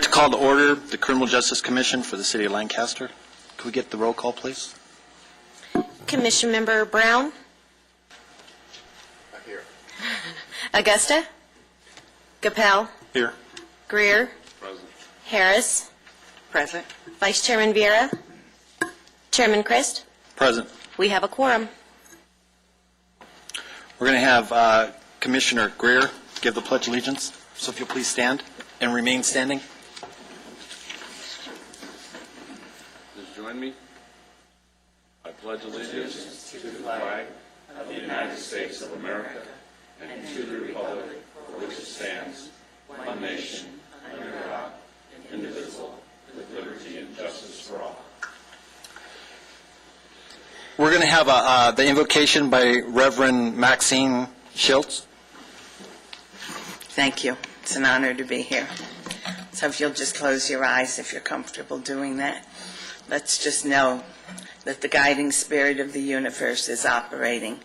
to call to order the Criminal Justice Commission for the City of Lancaster. Could we get the roll call, please? Commission Member Brown? Here. Augusta? Gapel? Here. Greer? Present. Harris? Present. Vice Chairman Viera? Chairman Christ? Present. We have a quorum. We're going to have Commissioner Greer give the Pledge of Allegiance. So if you'll please stand and remain standing. Please join me. I pledge allegiance to the flag of the United States of America and to the republic for which it stands, one nation, under God, indivisible, with liberty and justice for all. We're going to have the invocation by Reverend Maxine Schultz. Thank you. It's an honor to be here. So if you'll just close your eyes if you're comfortable doing that. Let's just know that the guiding spirit of the universe is operating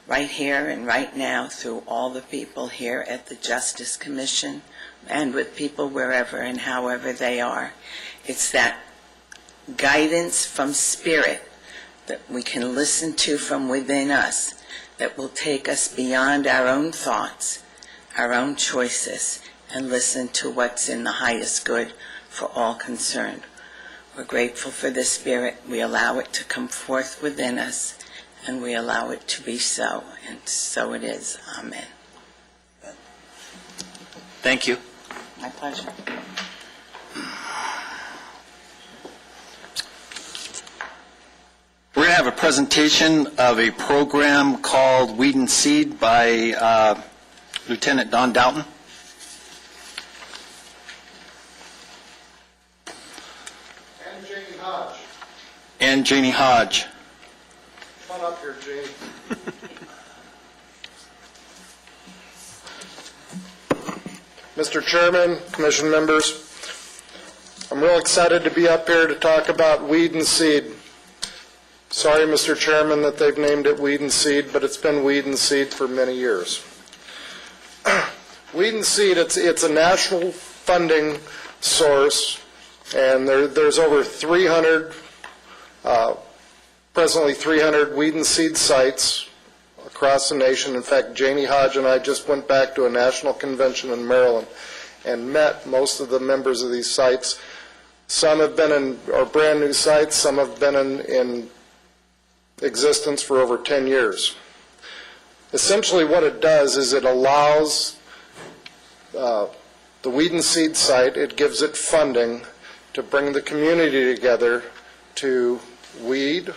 right here and right now through all the people here at the Justice Commission and with people wherever and however they are. It's that guidance from spirit that we can listen to from within us that will take us beyond our own thoughts, our own choices, and listen to what's in the highest good for all concerned. We're grateful for this spirit. We allow it to come forth within us, and we allow it to be so, and so it is. Amen. Thank you. My pleasure. We're going to have a presentation of a program called Weed and Seed by Lieutenant Don Doughton. And Janie Hodge. And Janie Hodge. Come on up here, Janie. Mr. Chairman, Commission members, I'm real excited to be up here to talk about Weed and Seed. Sorry, Mr. Chairman, that they've named it Weed and Seed, but it's been Weed and Seed for many years. Weed and Seed, it's a national funding source, and there's over 300, presently 300 Weed and Seed sites across the nation. In fact, Janie Hodge and I just went back to a national convention in Maryland and met most of the members of these sites. Some have been are brand new sites, some have been in existence for over 10 years. Essentially what it does is it allows the Weed and Seed site, it gives it funding to bring the community together to weed,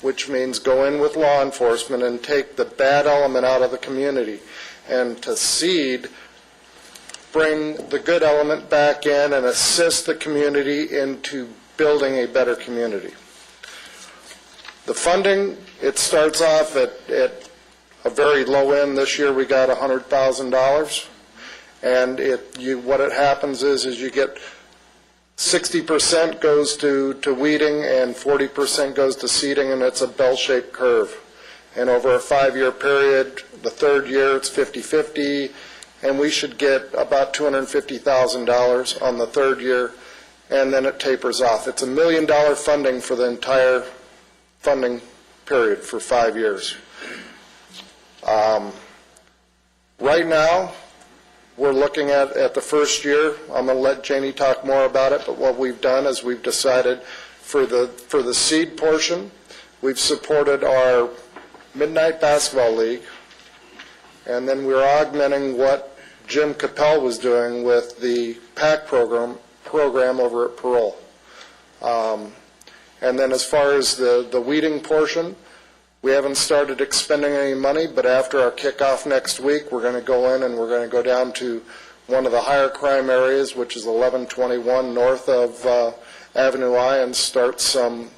which means go in with law enforcement and take the bad element out of the community, and to seed, bring the good element back in and assist the community into building a better community. The funding, it starts off at a very low end. This year we got $100,000, and what it happens is you get 60% goes to weeding and 40% goes to seeding, and it's a bell-shaped curve. And over a 5-year period, the third year it's 50-50, and we should get about $250,000 on the third year, and then it tapers off. It's $1 million funding for the entire funding period for 5 years. Right now, we're looking at the first year. I'm going to let Janie talk more about it, but what we've done is we've decided for the seed portion, we've supported our Midnight Basketball League, and then we're augmenting what Jim Capel was doing with the PAC program over at Parole. And then as far as the weeding portion, we haven't started expending any money, but after our kickoff next week, we're going to go in and we're going to go down to one of the higher crime areas, which is 1121 north of Avenue I, and start some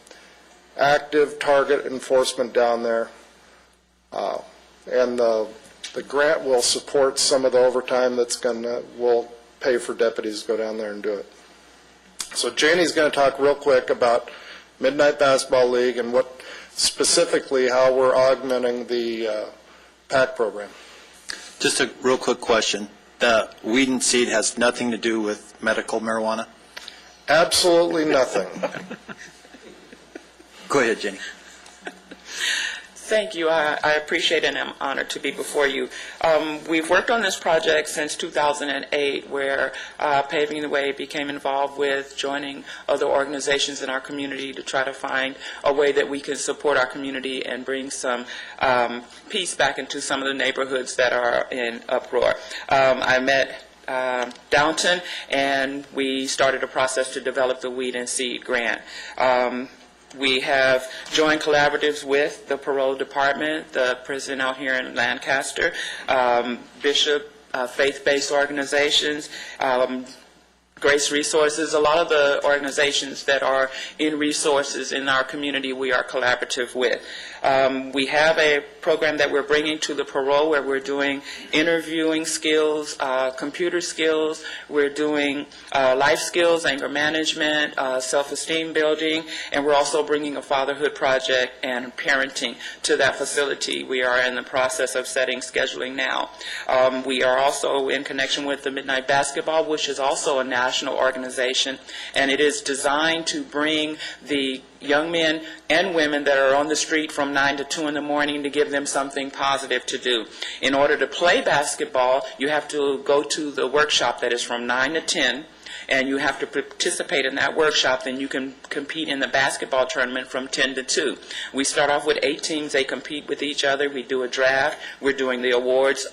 active target enforcement down there. And the grant will support some of the overtime will pay for deputies to go down there and do it. So Janie's going to talk real quick about Midnight Basketball League and specifically how we're augmenting the PAC program. Just a real quick question. The weed and seed has nothing to do with medical marijuana? Absolutely nothing. Go ahead, Jenny. Thank you. I appreciate it, and I'm honored to be before you. We've worked on this project since 2008, where Paving the Way became involved with joining other organizations in our community to try to find a way that we can support our community and bring some peace back into some of the neighborhoods that are in uproar. I met Downton, and we started a process to develop the Weed and Seed grant. We have joined collaboratives with the parole department, the prison out here in Lancaster, Bishop, faith-based organizations, Grace Resources. A lot of the organizations that are in resources in our community we are collaborative with. We have a program that we're bringing to the parole where we're doing interviewing skills, computer skills, we're doing life skills, anger management, self-esteem building, and we're also bringing a fatherhood project and parenting to that facility. We are in the process of setting scheduling now. We are also in connection with the Midnight Basketball, which is also a national organization, and it is designed to bring the young men and women that are on the street from 9 to 2 in the morning to give them something positive to do. In order to play basketball, you have to go to the workshop that is from 9 to 10, and you have to participate in that workshop, then you can compete in the basketball tournament from 10 to 2. We start off with 8 teams. They compete with each other. We do a draft. We're doing the awards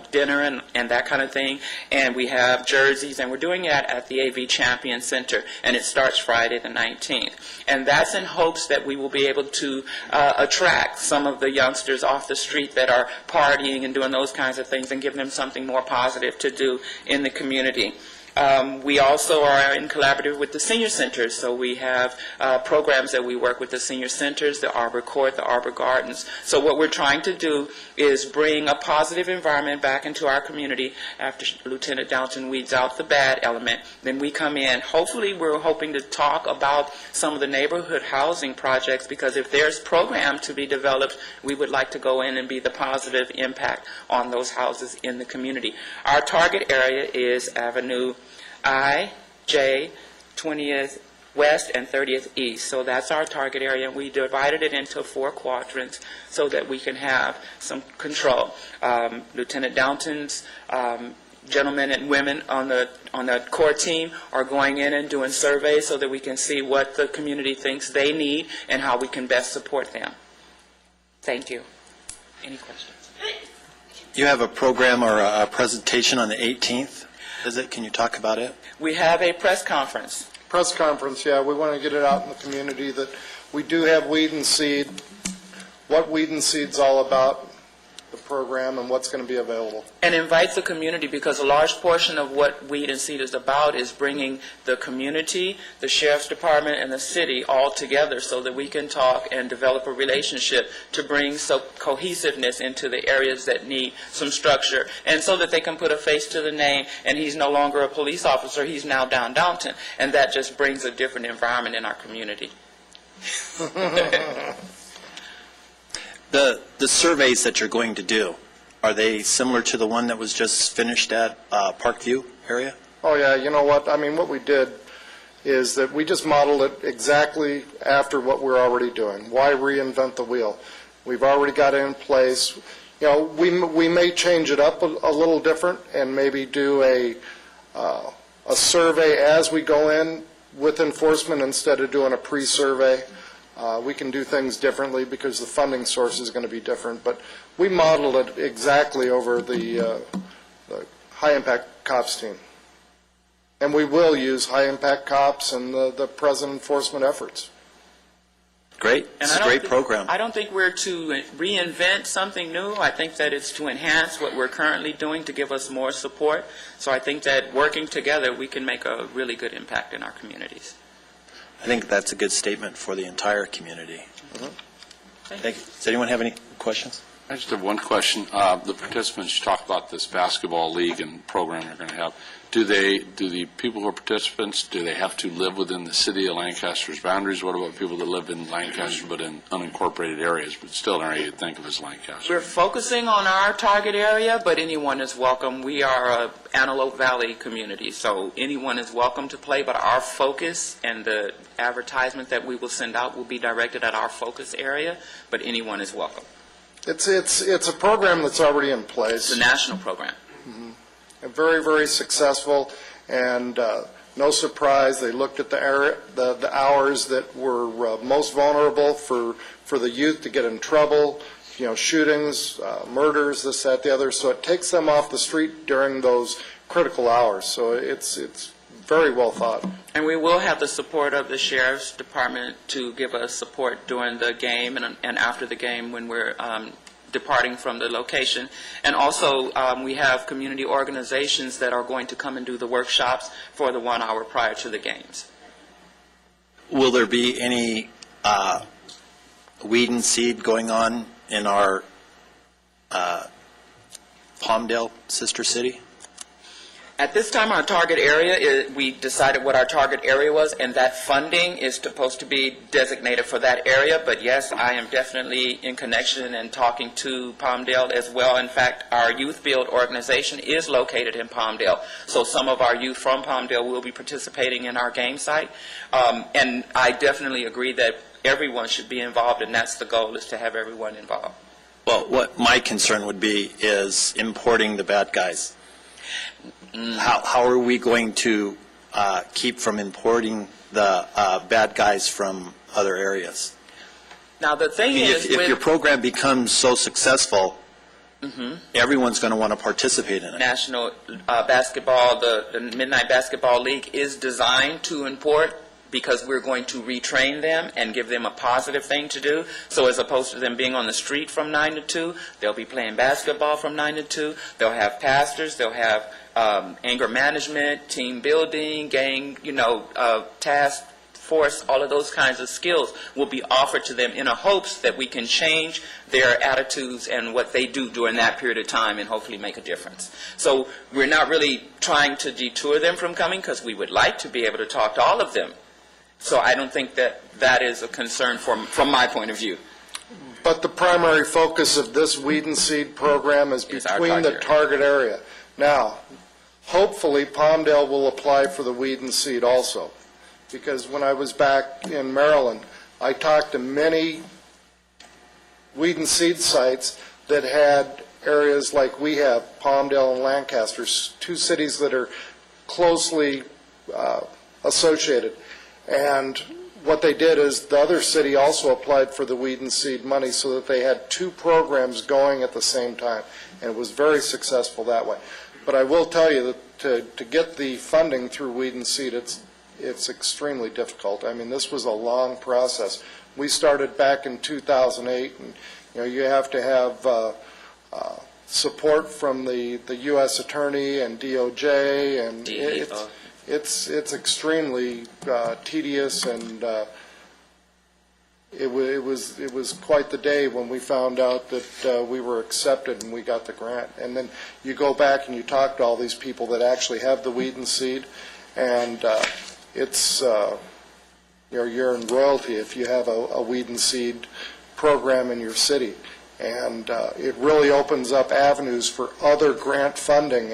dinner and that kind of thing, and we have jerseys, and we're doing that at the AV Champion Center, and it starts Friday the 19th. And that's in hopes that we will be able to attract some of the youngsters off the street that are partying and doing those kinds of things and give them something more positive to do in the community. We also are in collaborative with the senior centers, so we have programs that we work with the senior centers, the Arbor Court, the Arbor Gardens. So what we're trying to do is bring a positive environment back into our community. After Lieutenant Downton weeds out the bad element, then we come in. Hopefully we're hoping to talk about some of the neighborhood housing projects, because if there's program to be developed, we would like to go in and be the positive impact on those houses in the community. Our target area is Avenue I, J, 20th West, and 30th East. So that's our target area, and we divided it into 4 quadrants so that we can have some control. Lieutenant Downton's gentlemen and women on the core team are going in and doing surveys so that we can see what the community thinks they need and how we can best support them. Thank you. Any questions? You have a program or a presentation on the 18th. Can you talk about it? We have a press conference. Press conference, yeah, we want to get it out in the community that we do have Weed and Seed, what Weed and Seed's all about, the program, and what's going to be available. And invite the community, because a large portion of what Weed and Seed is about is bringing the community, the sheriff's department, and the city all together so that we can talk and develop a relationship to bring some cohesiveness into the areas that need some structure, and so that they can put a face to the name, and he's no longer a police officer, he's now Downton, and that just brings a different environment in our community. The surveys that you're going to do, are they similar to the one that was just finished at Parkview area? Oh, yeah, you know what, I mean, what we did is that we just modeled it exactly after what we're already doing. Why reinvent the wheel? We've already got it in place. You know, we may change it up a little different and maybe do a survey as we go in with enforcement instead of doing a pre-survey. We can do things differently because the funding source is going to be different, but we modeled it exactly over the high-impact cops team. And we will use high-impact cops and the present enforcement efforts. Great. It's a great program. I don't think we're to reinvent something new. I think that it's to enhance what we're currently doing to give us more support. So I think that working together, we can make a really good impact in our communities. I think that's a good statement for the entire community. Thank you. Does anyone have any questions? I just have one question. The participants, you talk about this basketball league and program you're going to have. Do the people who are participants, do they have to live within the city of Lancaster's boundaries? What about people that live in Lancaster but in unincorporated areas, but still an area you'd think of as Lancaster? We're focusing on our target area, but anyone is welcome. We are a Antelope Valley community, so anyone is welcome to play, but our focus and the advertisement that we will send out will be directed at our focus area, but anyone is welcome. It's a program that's already in place. It's a national program. And very, very successful, and no surprise, they looked at the hours that were most vulnerable for the youth to get in trouble, shootings, murders, this, that, the other, so it takes them off the street during those critical hours, so it's very well thought. And we will have the support of the Sheriff's Department to give us support during the game and after the game when we're departing from the location. And also, we have community organizations that are going to come and do the workshops for the 1 hour prior to the games. Will there be any weed and seed going on in our Palmdale sister city? At this time, our target area, we decided what our target area was, and that funding is supposed to be designated for that area. But yes, I am definitely in connection and talking to Palmdale as well. In fact, our Youth Build organization is located in Palmdale. So some of our youth from Palmdale will be participating in our game site. And I definitely agree that everyone should be involved, and that's the goal, is to have everyone involved. Well, what my concern would be is importing the bad guys. How are we going to keep from importing the bad guys from other areas? Now, the thing is, if your program becomes so successful, everyone's going to want to participate in it. National basketball, the Midnight Basketball League is designed to import because we're going to retrain them and give them a positive thing to do. So as opposed to them being on the street from 9 to 2, they'll be playing basketball from 9 to 2. They'll have pastors, they'll have anger management, team building, gang, task force, all of those kinds of skills will be offered to them in a hopes that we can change their attitudes and what they do during that period of time and hopefully make a difference. So we're not really trying to detour them from coming because we would like to be able to talk to all of them. So I don't think that is a concern from my point of view. But the primary focus of this weed and seed program is between the target area. Now, hopefully Palmdale will apply for the weed and seed also, because when I was back in Maryland, I talked to many weed and seed sites that had areas like we have, Palmdale and Lancaster, two cities that are closely associated. And what they did is the other city also applied for the weed and seed money so that they had two programs going at the same time. And it was very successful that way. But I will tell you that to get the funding through weed and seed, it's extremely difficult. I mean, this was a long process. We started back in 2008, and you have to have support from the U.S. Attorney and DOJ, and it's extremely tedious, and it was quite the day when we found out that we were accepted and we got the grant. And then you go back and you talk to all these people that actually have the weed and seed, and it's you're in royalty if you have a weed and seed program in your city, and it really opens up avenues for other grant funding.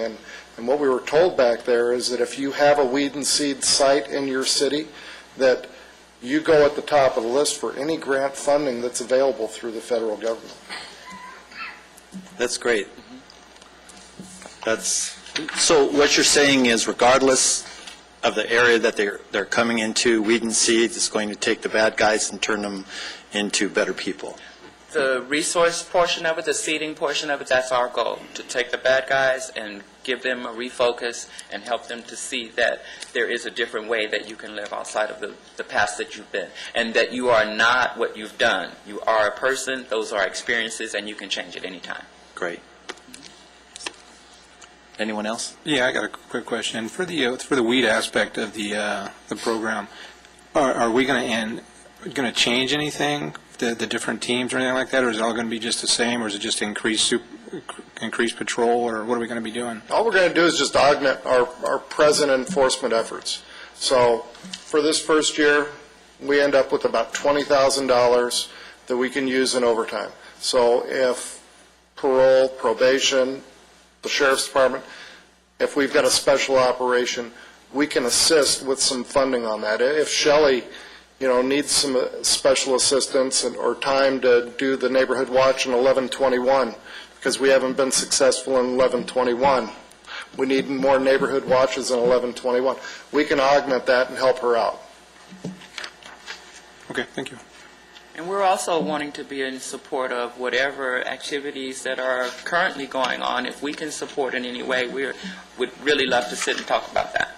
And what we were told back there is that if you have a weed and seed site in your city, that you go at the top of the list for any grant funding that's available through the federal government. That's great. So what you're saying is, regardless of the area that they're coming into, weed and seed is going to take the bad guys and turn them into better people. The resource portion of it, the seeding portion of it, that's our goal, to take the bad guys and give them a refocus and help them to see that there is a different way that you can live outside of the past that you've been, and that you are not what you've done. You are a person, those are experiences, and you can change at any time. Great. Anyone else? Yeah, I got a quick question. For the weed aspect of the program, are we going to change anything the different teams or anything like that, or is it all going to be just the same, or is it just increased patrol, or what are we going to be doing? All we're going to do is just augment our present enforcement efforts. So for this first year, we end up with about $20,000 that we can use in overtime. So if parole, probation, the sheriff's department, if we've got a special operation, we can assist with some funding on that. If Shelley, needs some special assistance or time to do the neighborhood watch in 1121, because we haven't been successful in 1121. We need more neighborhood watches in 1121. We can augment that and help her out. Okay, thank you. And we're also wanting to be in support of whatever activities that are currently going on. If we can support in any way, we would really love to sit and talk about that.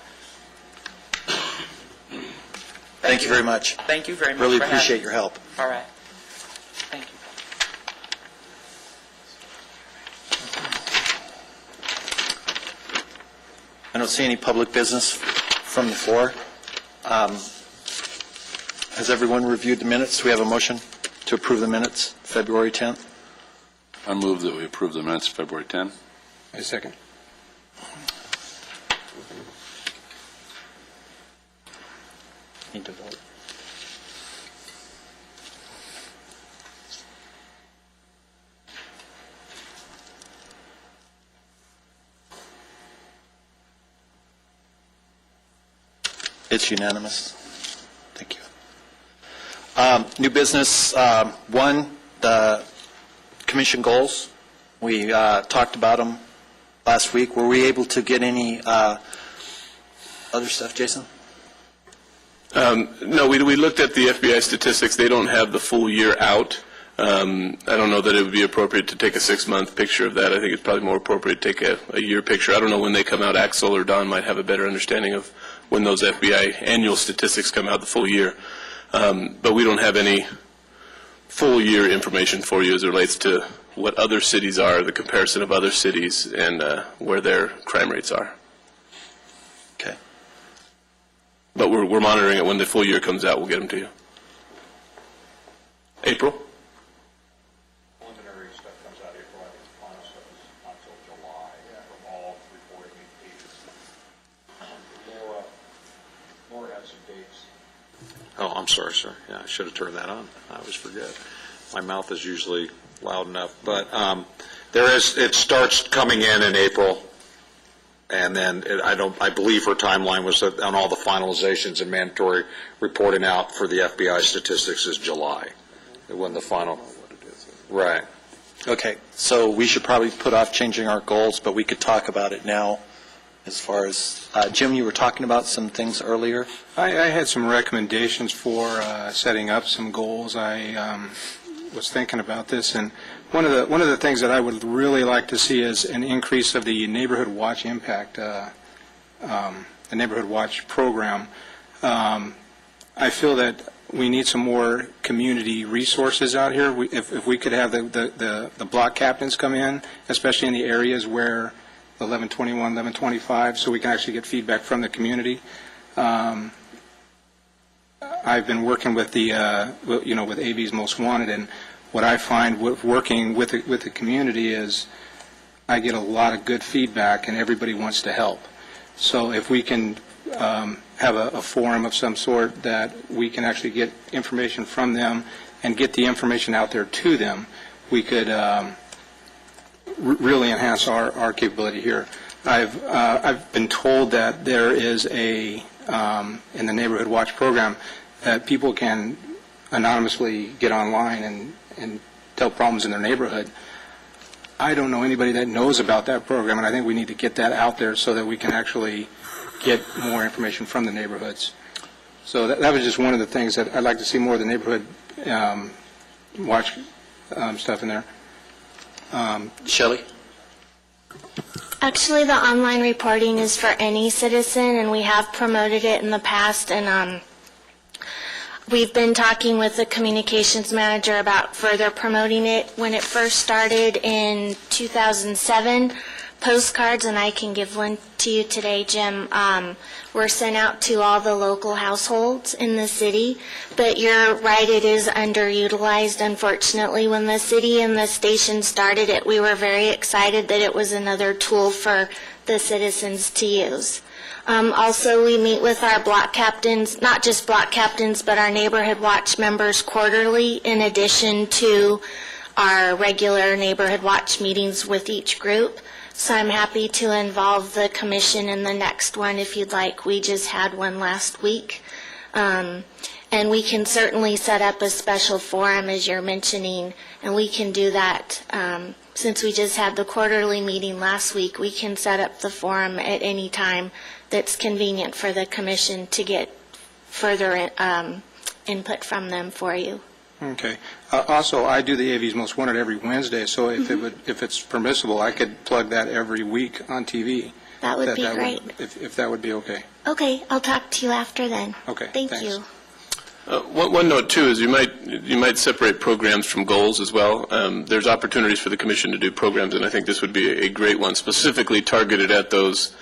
Thank you very much. Thank you very much. Really for having appreciate me. your help. All right. Thank you. I don't see any public business from the floor. Has everyone reviewed the minutes? Do we have a motion to approve the minutes, February 10th? I move that we approve the minutes February 10. A second. Need to vote. It's unanimous. Thank you. New business, one, the commission goals. We talked about them last week. Were we able to get any other stuff, Jason? No, we looked at the FBI statistics. They don't have the full year out. I don't know that it would be appropriate to take a 6-month picture of that. I think it's probably more appropriate to take a year picture. I don't know when they come out. Axel or Don might have a better understanding of when those FBI annual statistics come out the full year. But we don't have any full year information for you as it relates to what other cities are, the comparison of other cities, and where their crime rates are. Okay. But we're monitoring it. When the full year comes out, we'll get them to you. April? Preliminary stuff comes out April. I think the final stuff is not until July from all reporting agencies. Laura had some dates. Oh, I'm sorry, sir. Yeah, I should have turned that on. I always forget. My mouth is usually loud enough. But it starts coming in April, and then I believe her timeline was that on all the finalizations and mandatory reporting out for the FBI statistics is July. When the final, right. Okay, so we should probably put off changing our goals, but we could talk about it now as far as, Jim, you were talking about some things earlier. I had some recommendations for setting up some goals. I was thinking about this, and one of the things that I would really like to see is an increase of the Neighborhood Watch impact, the Neighborhood Watch program. I feel that we need some more community resources out here. If we could have the block captains come in, especially in the areas where the 1121, 1125, so we can actually get feedback from the community. I've been working with with AB's Most Wanted, and what I find with working with the community is I get a lot of good feedback, and everybody wants to help. So if we can have a forum of some sort that we can actually get information from them and get the information out there to them, we could really enhance our capability here. I've been told that there is in the Neighborhood Watch program that people can anonymously get online and tell problems in their neighborhood. I don't know anybody that knows about that program, and I think we need to get that out there so that we can actually get more information from the neighborhoods. So that was just one of the things that I'd like to see more of the Neighborhood Watch stuff in there. Shelley? Actually, the online reporting is for any citizen, and we have promoted it in the past, and we've been talking with the communications manager about further promoting it. When it first started in 2007, postcards, and I can give one to you today, Jim, were sent out to all the local households in the city. But you're right, it is underutilized, unfortunately. When the city and the station started it, we were very excited that it was another tool for the citizens to use. Also, we meet with our block captains, not just block captains, but our Neighborhood Watch members quarterly, in addition to our regular Neighborhood Watch meetings with each group. So I'm happy to involve the commission in the next one if you'd like. We just had one last week. And we can certainly set up a special forum, as you're mentioning, and we can do that. Since we just had the quarterly meeting last week, we can set up the forum at any time that's convenient for the commission to get further input from them for you. Okay. Also, I do the AV's Most Wanted every Wednesday, so if it's permissible, I could plug that every week on TV. That would be great. If that would be okay. Okay, I'll talk to you after then. Okay, Thank thanks. you. One note, too, is you might separate programs from goals as well. There's opportunities for the commission to do programs, and I think this would be a great one, specifically targeted at those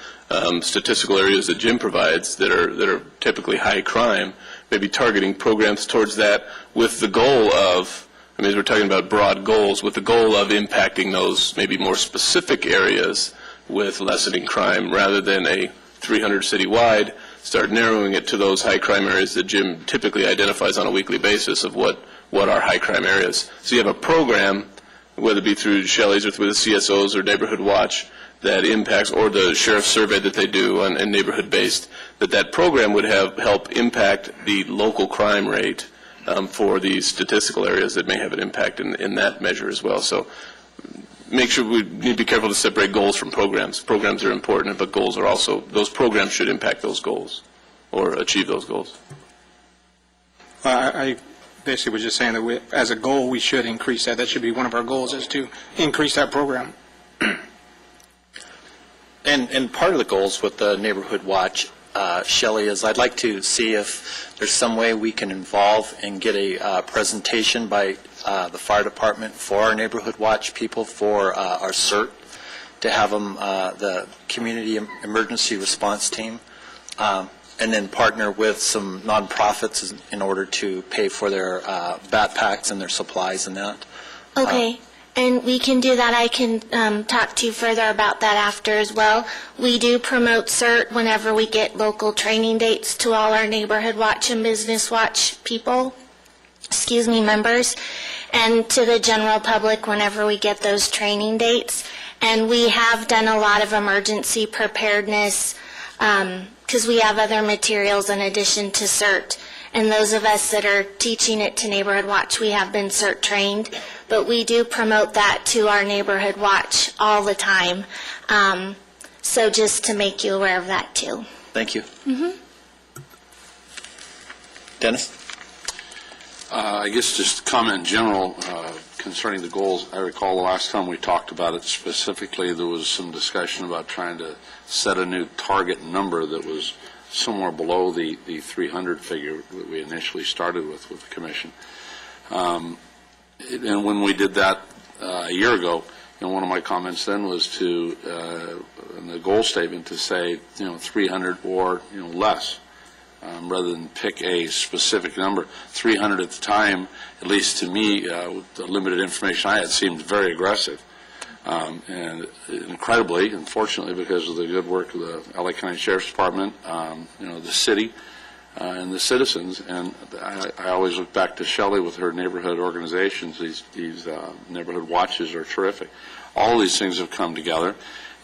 statistical areas that Jim provides that are typically high crime, maybe targeting programs towards that with the goal of, I mean, we're talking about broad goals, with the goal of impacting those maybe more specific areas with lessening crime rather than a 300 citywide, start narrowing it to those high crime areas that Jim typically identifies on a weekly basis of what are high crime areas. So you have a program, whether it be through Shelley's or through the CSOs or Neighborhood Watch, that impacts, or the sheriff's survey that they do and neighborhood-based, that program would help impact the local crime rate for these statistical areas that may have an impact in that measure as well. So make sure we need to be careful to separate goals from programs. Programs are important, but goals are also, those programs should impact those goals or achieve those goals. I basically was just saying that as a goal, we should increase that. That should be one of our goals, is to increase that program. And part of the goals with the Neighborhood Watch, Shelley, is I'd like to see if there's some way we can involve and get a presentation by the fire department for our Neighborhood Watch people for our CERT, to have them, the Community Emergency Response Team, and then partner with some nonprofits in order to pay for their backpacks and their supplies and that. Okay. And we can do that. I can talk to you further about that after as well. We do promote CERT whenever we get local training dates to all our Neighborhood Watch and Business Watch people, members, and to the general public whenever we get those training dates. And we have done a lot of emergency preparedness because we have other materials in addition to CERT. And those of us that are teaching it to Neighborhood Watch, we have been CERT trained. But we do promote that to our Neighborhood Watch all the time. So just to make you aware of that, too. Thank you. Dennis? I guess just comment in general concerning the goals. I recall the last time we talked about it specifically, there was some discussion about trying to set a new target number that was somewhere below the 300 figure that we initially started with the commission. And when we did that a year ago, one of my comments then was to, in the goal statement, to say, 300 or, less, rather than pick a specific number. 300 at the time, at least to me, with the limited information I had, seemed very aggressive. And incredibly, unfortunately, because of the good work of the LA County Sheriff's Department, the city, and the citizens, and I always look back to Shelley with her neighborhood organizations. These neighborhood watches are terrific. All of these things have come together,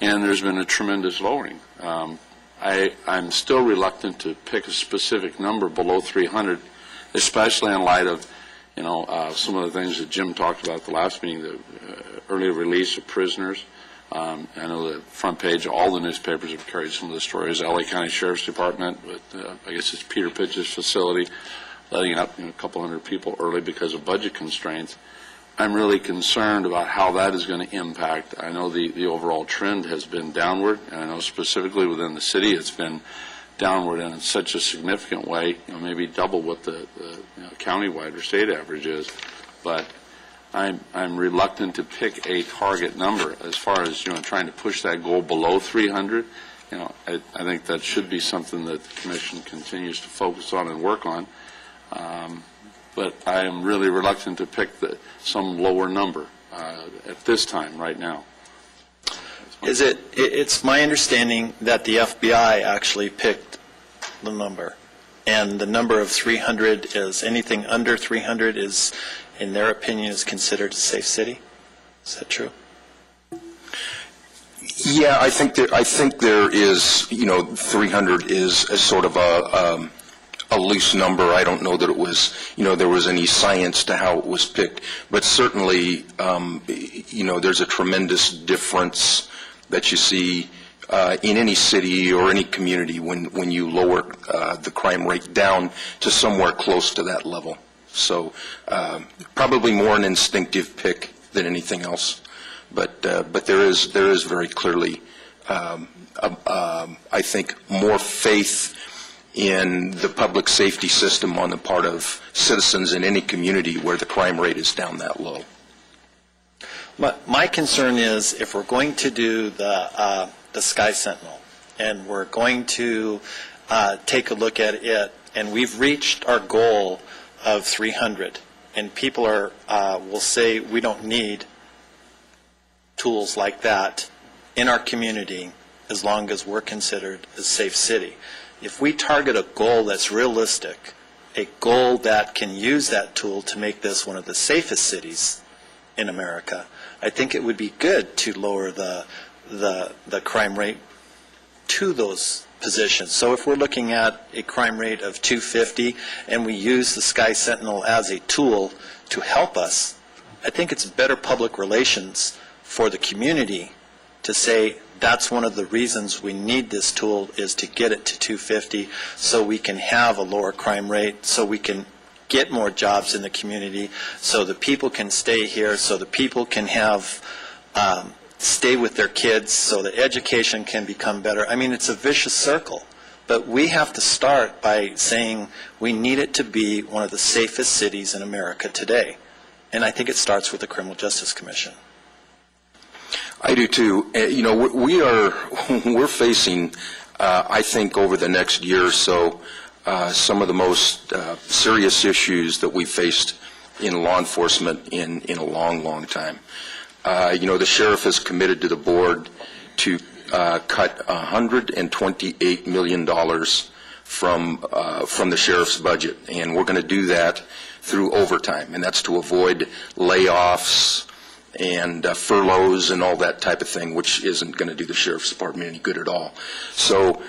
and there's been a tremendous lowering. I'm still reluctant to pick a specific number below 300, especially in light of some of the things that Jim talked about at the last meeting, the early release of prisoners. I know the front page of all the newspapers have carried some of the stories. LA County Sheriff's Department, with I guess it's Peter Pitch's facility, letting out a couple hundred people early because of budget constraints. I'm really concerned about how that is going to impact. I know the overall trend has been downward, and I know specifically within the city it's been downward in such a significant way, maybe double what the county-wide or state average is. But I'm reluctant to pick a target number as far as, trying to push that goal below 300. I think that should be something that the Commission continues to focus on and work on. But I am really reluctant to pick some lower number at this time, right now. It's my understanding that the FBI actually picked the number, and the number of 300 is, anything under 300 is, in their opinion, is considered a safe city. Is that true? Yeah, I think there is, 300 is a sort of a loose number. I don't know that it was, there was any science to how it was picked, but certainly, there's a tremendous difference that you see in any city or any community when you lower the crime rate down to somewhere close to that level. So probably more an instinctive pick than anything else, but there is very clearly, I think, more faith in the public safety system on the part of citizens in any community where the crime rate is down that low. My concern is, if we're going to do the Sky Sentinel, and we're going to take a look at it, and we've reached our goal of 300, and people will say we don't need tools like that in our community as long as we're considered a safe city. If we target a goal that's realistic, a goal that can use that tool to make this one of the safest cities in America, I think it would be good to lower the crime rate to those positions. So if we're looking at a crime rate of 250 and we use the Sky Sentinel as a tool to help us, I think it's better public relations for the community to say that's one of the reasons we need this tool, is to get it to 250 so we can have a lower crime rate, so we can get more jobs in the community, so the people can stay here, so the people can have stay with their kids, so the education can become better. I mean, it's a vicious circle, but we have to start by saying we need it to be one of the safest cities in America today, and I think it starts with the Criminal Justice Commission. I do too. We're facing, I think, over the next year or so, some of the most serious issues that we faced in law enforcement in a long, long time. The sheriff has committed to the board to cut $128 million from the sheriff's budget, and we're going to do that through overtime, and that's to avoid layoffs and furloughs and all that type of thing, which isn't going to do the sheriff's department any good at all. So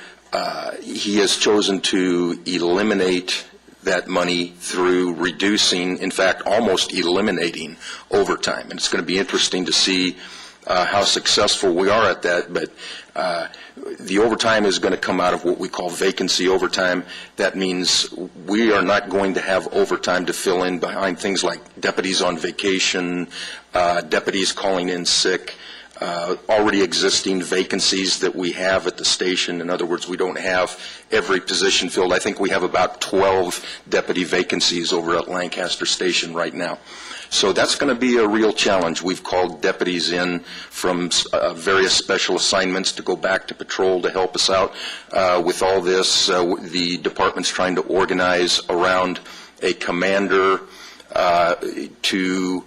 he has chosen to eliminate that money through reducing, in fact, almost eliminating overtime. And it's going to be interesting to see how successful we are at that, but the overtime is going to come out of what we call vacancy overtime. That means we are not going to have overtime to fill in behind things like deputies on vacation, deputies calling in sick, already existing vacancies that we have at the station. In other words, we don't have every position filled. I think we have about 12 deputy vacancies over at Lancaster Station right now. So that's going to be a real challenge. We've called deputies in from various special assignments to go back to patrol to help us out with all this. The department's trying to organize around a commander to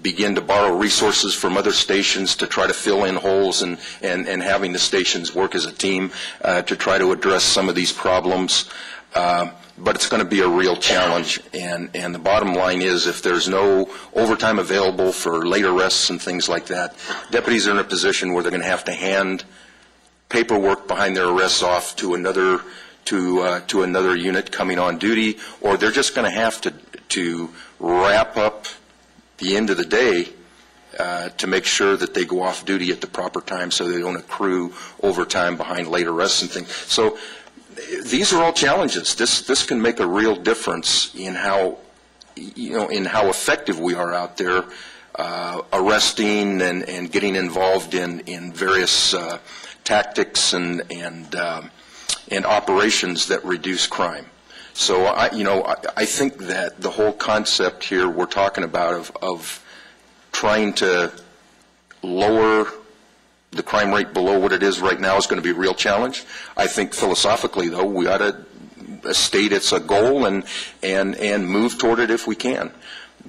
begin to borrow resources from other stations to try to fill in holes and having the stations work as a team to try to address some of these problems. But it's going to be a real challenge, and the bottom line is, if there's no overtime available for late arrests and things like that, deputies are in a position where they're going to have to hand paperwork behind their arrests off to another unit coming on duty, or they're just going to have to wrap up the end of the day to make sure that they go off duty at the proper time so they don't accrue overtime behind late arrests and things. So these are all challenges. This can make a real difference in how effective we are out there arresting and getting involved in various tactics and operations that reduce crime. So I think that the whole concept here we're talking about of trying to lower the crime rate below what it is right now is going to be a real challenge. I think philosophically, though, we ought to state it's a goal and move toward it if we can.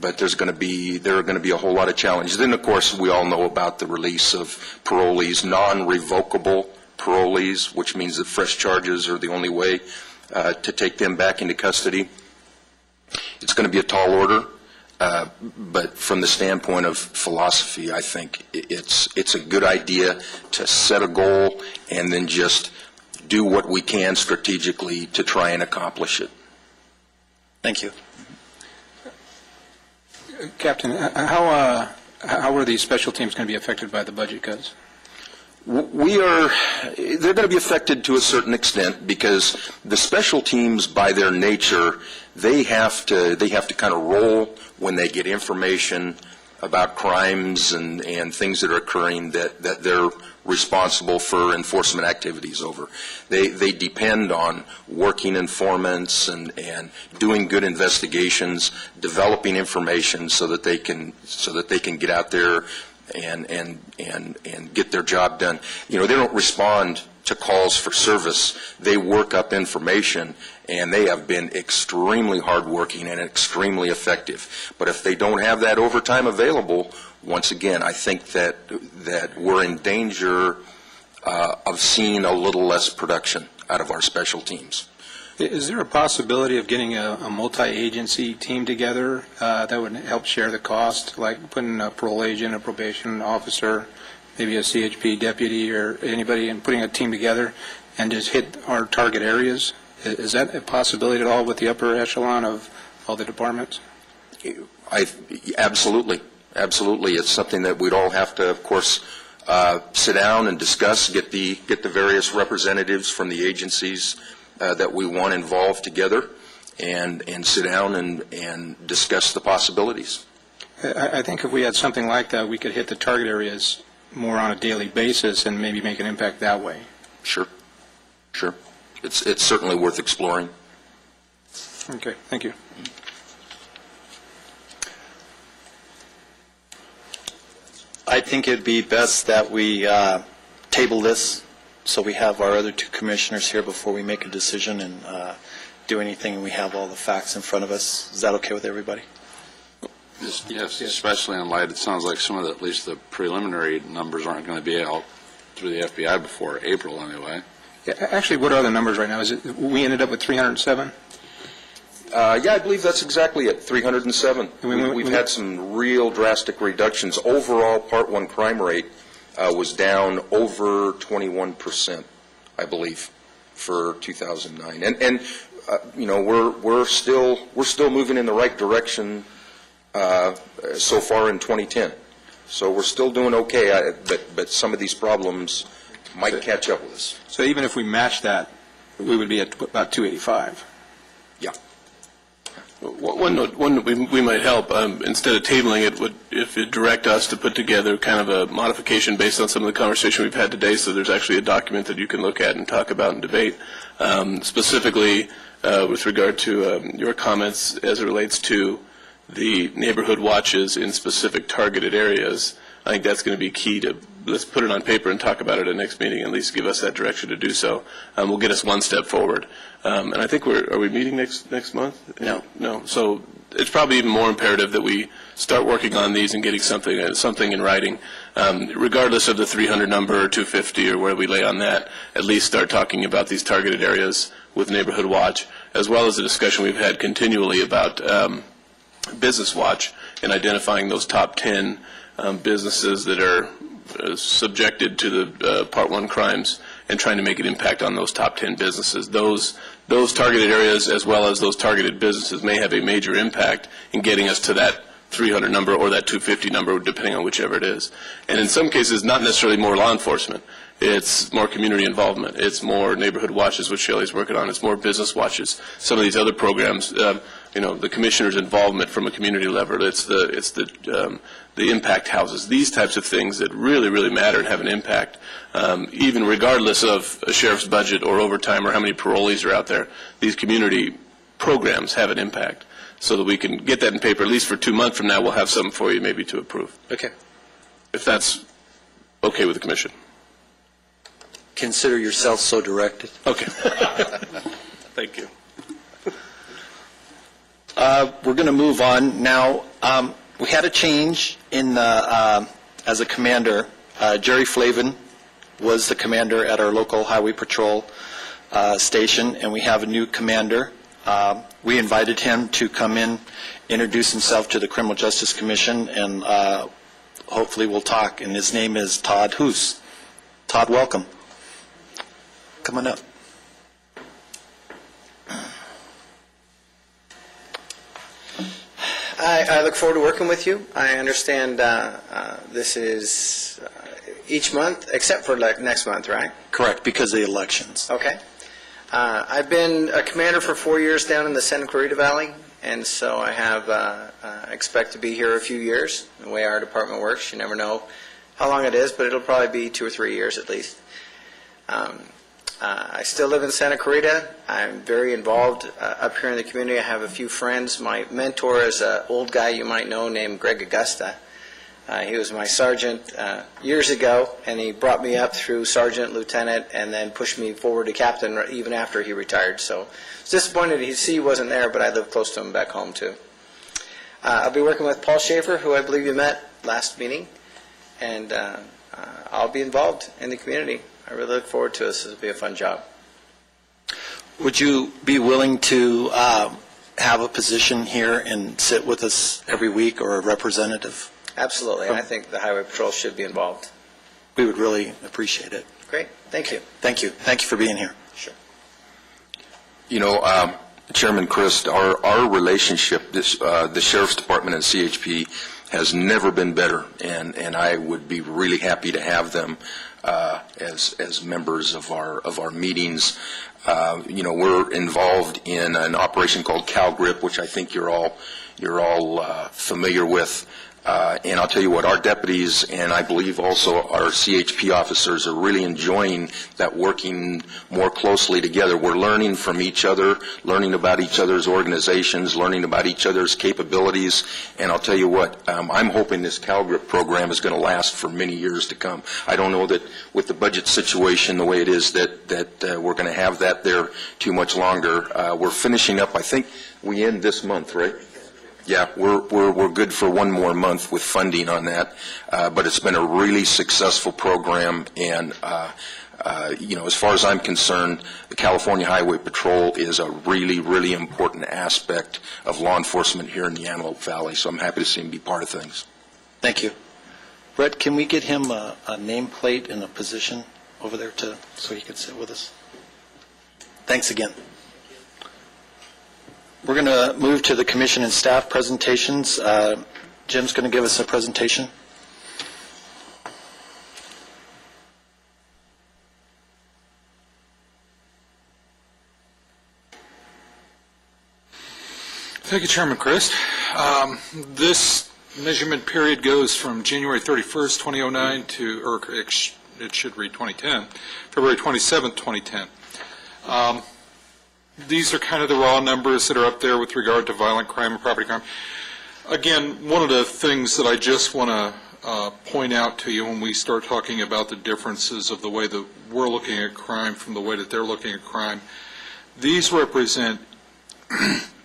But there are going to be a whole lot of challenges. Then, of course, we all know about the release of parolees, non-revocable parolees, which means that fresh charges are the only way to take them back into custody. It's going to be a tall order, but from the standpoint of philosophy, I think it's a good idea to set a goal and then just do what we can strategically to try and accomplish it. Thank you. Captain, how are these special teams going to be affected by the budget cuts? They're going to be affected to a certain extent because the special teams, by their nature, they have to kind of roll when they get information about crimes and things that are occurring that they're responsible for enforcement activities over. They depend on working informants and doing good investigations, developing information so that they can get out there and get their job done. You know, they don't respond to calls for service. They work up information, and they have been extremely hardworking and extremely effective. But if they don't have that overtime available, once again, I think that we're in danger of seeing a little less production out of our special teams. Is there a possibility of getting a multi-agency team together that would help share the cost, like putting a parole agent, a probation officer, maybe a CHP deputy or anybody, and putting a team together and just hit our target areas? Is that a possibility at all with the upper echelon of all the departments? Absolutely. Absolutely. It's something that we'd all have to, of course, sit down and discuss, get the various representatives from the agencies that we want involved together and sit down and discuss the possibilities. I think if we had something like that, we could hit the target areas more on a daily basis and maybe make an impact that way. Sure. Sure. It's certainly worth exploring. Okay. Thank you. I think it'd be best that we table this so we have our other two commissioners here before we make a decision and do anything, and we have all the facts in front of us. Is that okay with everybody? Yes, especially in light, it sounds like some of at least the preliminary numbers aren't going to be out through the FBI before April anyway. Yeah, actually, what are the numbers right now? Is it we ended up with 307? Yeah, I believe that's exactly it, 307. We've had some real drastic reductions. Overall, Part 1 crime rate was down over 21%, I believe, for 2009. And you know, we're still moving in the right direction so far in 2010. So we're still doing okay, but some of these problems might catch up with us. So even if we match that, we would be at about 285. Yeah. One note we might help, instead of tabling it, if it direct us to put together kind of a modification based on some of the conversation we've had today, so there's actually a document that you can look at and talk about and debate, specifically with regard to your comments as it relates to the neighborhood watches in specific targeted areas. I think that's going to be key to, let's put it on paper and talk about it at next meeting, at least give us that direction to do so. Will get us one step forward. And I think are we meeting next month? No. No. So it's probably even more imperative that we start working on these and getting something in writing, regardless of the 300 number or 250 or where we lay on that. At least start talking about these targeted areas with Neighborhood Watch, as well as the discussion we've had continually about Business Watch and identifying those top 10 businesses that are subjected to the Part 1 crimes and trying to make an impact on those top 10 businesses. Those targeted areas as well as those targeted businesses may have a major impact in getting us to that 300 number or that 250 number, depending on whichever it is. And in some cases, not necessarily more law enforcement. It's more community involvement. It's more neighborhood watches, which Shelley's working on. It's more business watches. Some of these other programs, the commissioner's involvement from a community level. It's the impact houses. These types of things that really, really matter and have an impact, even regardless of a sheriff's budget or overtime or how many parolees are out there. These community programs have an impact. so that we can get that in paper, at least for 2 months from now, we'll have something for you maybe to approve, Okay. if that's okay with the commission. Consider yourself so directed. Okay. Thank you. We're going to move on now. We had a change in the, as a commander. Jerry Flavin was the commander at our local highway patrol station, and we have a new commander. We invited him to come in, introduce himself to the Criminal Justice Commission, and hopefully we'll talk. And his name is Todd Hoos. Todd, welcome. Come on up. I look forward to working with you. I understand this is each month, except for like next month, right? Correct, because of the elections. Okay. I've been a commander for 4 years down in the Santa Clarita Valley, and so I have expect to be here a few years. The way our department works, you never know how long it is, but it'll probably be 2 or 3 years at least. I still live in Santa Clarita. I'm very involved up here in the community. I have a few friends. My mentor is an old guy you might know named Greg Augusta. He was my sergeant years ago, and he brought me up through sergeant, lieutenant, and then pushed me forward to captain even after he retired. So I was disappointed to see he wasn't there, but I live close to him back home too. I'll be working with Paul Schaefer, who I believe you met last meeting, and I'll be involved in the community. I really look forward to this. This will be a fun job. Would you be willing to have a position here and sit with us every week, or a representative? Absolutely. I think the Highway Patrol should be involved. We would really appreciate it. Great. Thank you. Thank you. Thank you for being here. Sure. You know, Chairman Christ, our relationship, the Sheriff's Department and CHP, has never been better, and I would be really happy to have them as members of our meetings. You know, we're involved in an operation called CalGrip, which I think you're all familiar with. And I'll tell you what, our deputies and I believe also our CHP officers are really enjoying that, working more closely together. We're learning from each other, learning about each other's organizations, learning about each other's capabilities. And I'll tell you what, I'm hoping this CalGrip program is going to last for many years to come. I don't know that with the budget situation the way it is that we're going to have that there too much longer. We're finishing up, I think we end this month, right? Yeah, we're good for one more month with funding on that, but it's been a really successful program, and you know, as far as I'm concerned, the California Highway Patrol is a really, really important aspect of law enforcement here in the Antelope Valley, so I'm happy to see him be part of things. Thank you. Brett, can we get him a nameplate and a position over there so he can sit with us? Thanks again. We're going to move to the commission and staff presentations. Jim's going to give us a presentation. Thank you, Chairman Christ. This measurement period goes from January 31st, 2009 to, or it should read 2010, February 27th, 2010. These are kind of the raw numbers that are up there with regard to violent crime and property crime. Again, one of the things that I just want to point out to you when we start talking about the differences of the way that we're looking at crime from the way that they're looking at crime, these represent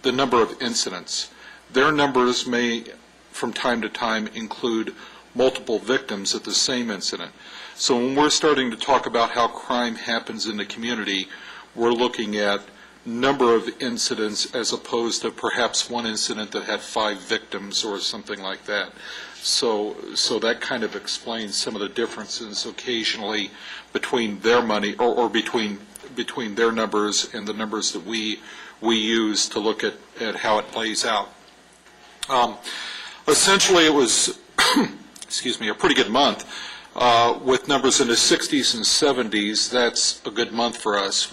the number of incidents. Their numbers may, from time to time, include multiple victims at the same incident. So when we're starting to talk about how crime happens in the community, we're looking at number of incidents as opposed to perhaps one incident that had 5 victims or something like that. So that kind of explains some of the differences occasionally between their money or between their numbers and the numbers that we use to look at how it plays out. Essentially, it was excuse me, a pretty good month. With numbers in the 60s and 70s, that's a good month for us.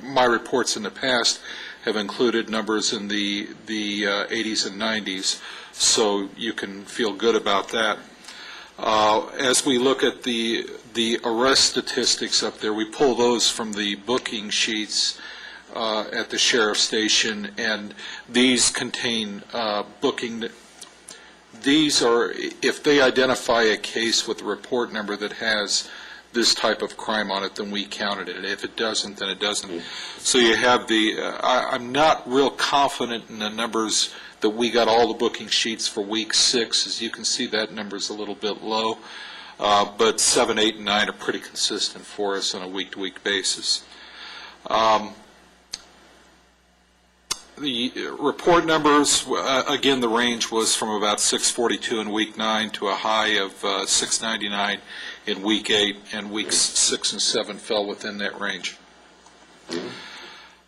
My reports in the past have included numbers in the 80s and 90s, so you can feel good about that. As we look at the arrest statistics up there, we pull those from the booking sheets at the sheriff's station, and these contain booking. These are, if they identify a case with a report number that has this type of crime on it, then we counted it. If it doesn't, then it doesn't. So you have the, I'm not real confident in the numbers that we got all the booking sheets for week 6. As you can see, that number's a little bit low, but 7, 8, and 9 are pretty consistent for us on a week-to-week basis. The report numbers, again, the range was from about 642 in week 9 to a high of 699 in week 8, and weeks 6 and 7 fell within that range.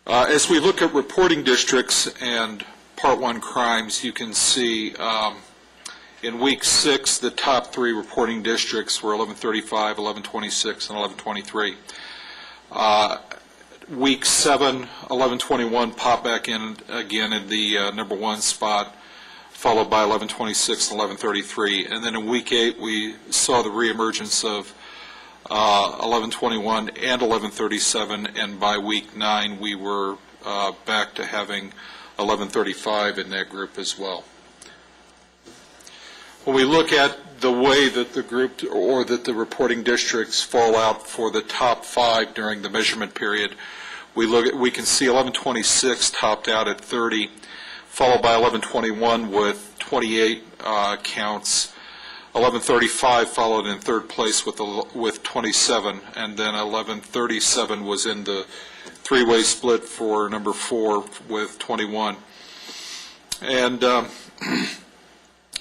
As we look at reporting districts and Part 1 crimes, you can see in week 6, the top 3 reporting districts were 1135, 1126, and 1123. Week 7, 1121 popped back in again in the number 1 spot, followed by 1126 and 1133. And then in week 8, we saw the reemergence of 1121 and 1137, and by week 9, we were back to having 1135 in that group as well. When we look at the way that the group or that the reporting districts fall out for the top 5 during the measurement period, we can see 1126 topped out at 30, followed by 1121 with 28 counts. 1135 followed in 3rd place with 27, and then 1137 was in the 3-way split for number 4 with 21. And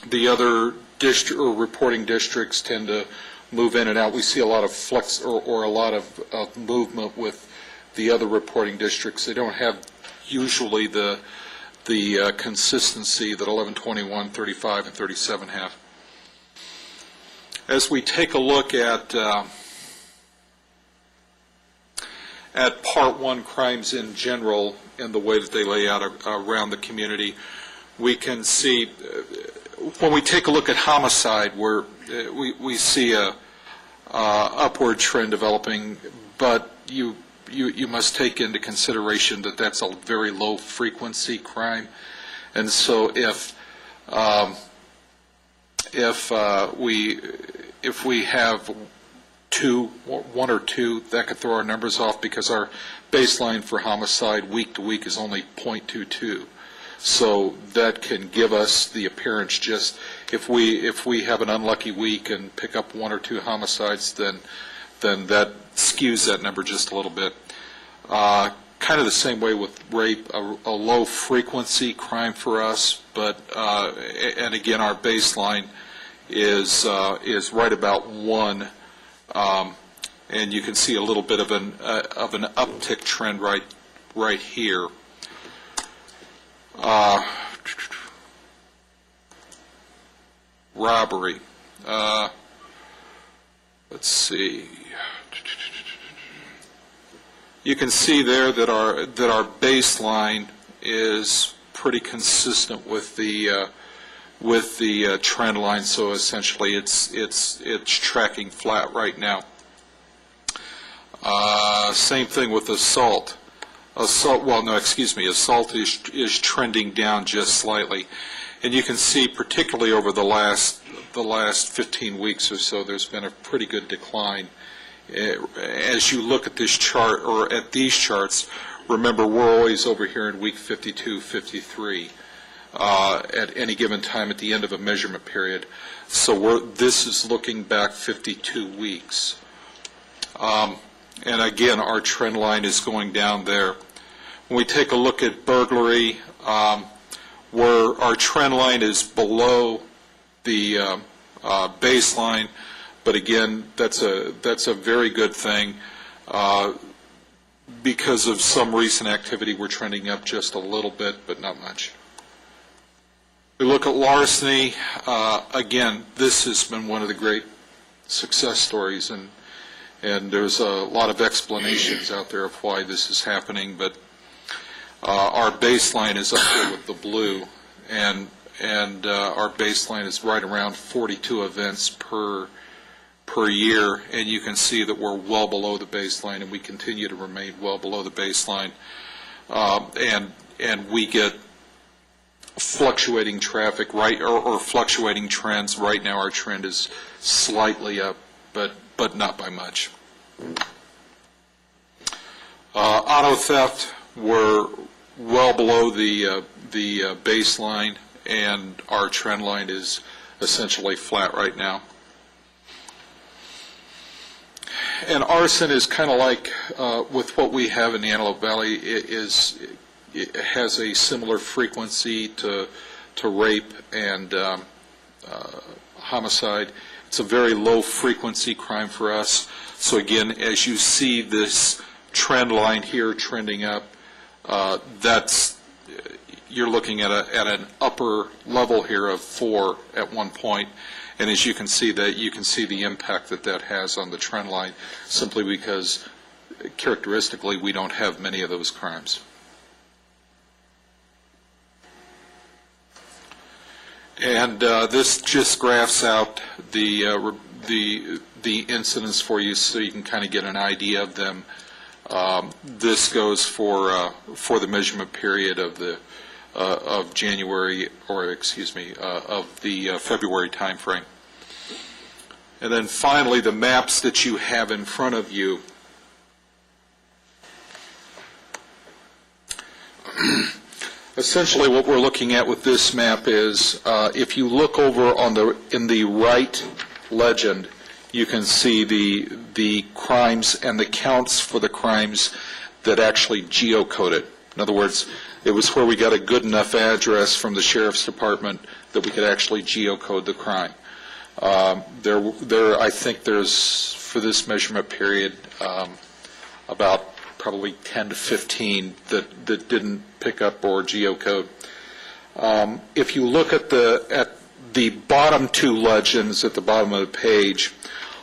the other district or reporting districts tend to move in and out. We see a lot of flex or a lot of movement with the other reporting districts. They don't have usually the consistency that 1121, 35, and 37 have. As we take a look at Part 1 crimes in general and the way that they lay out around the community, we can see when we take a look at homicide, where we see a upward trend developing, but you must take into consideration that that's a very low frequency crime, and so if we have 1 or 2, that could throw our numbers off, because our baseline for homicide week to week is only 0.22. So that can give us the appearance, just if we have an unlucky week and pick up 1 or 2 homicides, then that skews that number just a little bit. Kind of the same way with rape, a low frequency crime for us, but and again, our baseline is right about 1, and you can see a little bit of an uptick trend right here. Robbery. Let's see. You can see there that our baseline is pretty consistent with the trend line. So essentially, it's tracking flat right now. Same thing with assault. Assault is trending down just slightly, and you can see, particularly over the last 15 weeks or so, there's been a pretty good decline. As you look at this chart, or at these charts, remember we're always over here in week 52, 53 at any given time at the end of a measurement period. So this is looking back 52 weeks. And again, our trend line is going down there. When we take a look at burglary, where our trend line is below the baseline, but again, that's a very good thing. Because of some recent activity, we're trending up just a little bit, but not much. We look at larceny. Again, this has been one of the great success stories, and there's a lot of explanations out there of why this is happening, but our baseline is up there with the blue, and our baseline is right around 42 events per year, and you can see that we're well below the baseline, and we continue to remain well below the baseline. and we get fluctuating traffic, right, or fluctuating trends. Right now, our trend is slightly up, but not by much. Auto theft, we're well below the baseline, and our trend line is essentially flat right now. And arson is kind of like with what we have in the Antelope Valley. It has a similar frequency to rape and homicide. It's a very low frequency crime for us. So again, as you see this trend line here trending up, you're looking at an upper level here of 4 at one point. And as you can see the impact that has on the trend line, simply because characteristically we don't have many of those crimes. And this just graphs out the incidents for you, so you can kind of get an idea of them. This goes for the measurement period of January, or excuse me, of the February timeframe. And then finally, the maps that you have in front of you. Essentially, what we're looking at with this map is, if you look over in the right legend, you can see the crimes and the counts for the crimes that actually geocoded. In other words, it was where we got a good enough address from the Sheriff's Department that we could actually geocode the crime. I think there's, for this measurement period, about probably 10 to 15 that didn't pick up or geocode. If you look at the bottom two legends at the bottom of the page,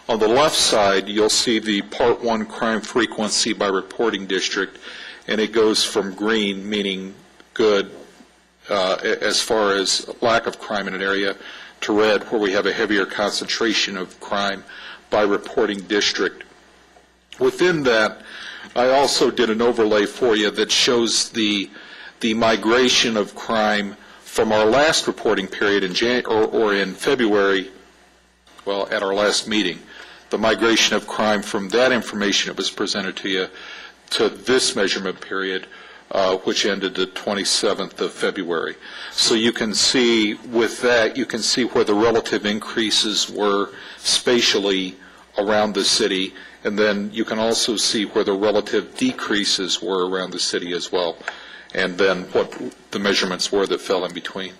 on the left side, you'll see the Part 1 crime frequency by reporting district, and it goes from green, meaning good, as far as lack of crime in an area, to red, where we have a heavier concentration of crime by reporting district. Within that, I also did an overlay for you that shows the migration of crime from our last reporting period in February, well, at our last meeting, the migration of crime from that information that was presented to you to this measurement period, which ended the 27th of February. So you can see with that, you can see where the relative increases were spatially around the city, and then you can also see where the relative decreases were around the city as well, and then what the measurements were that fell in between.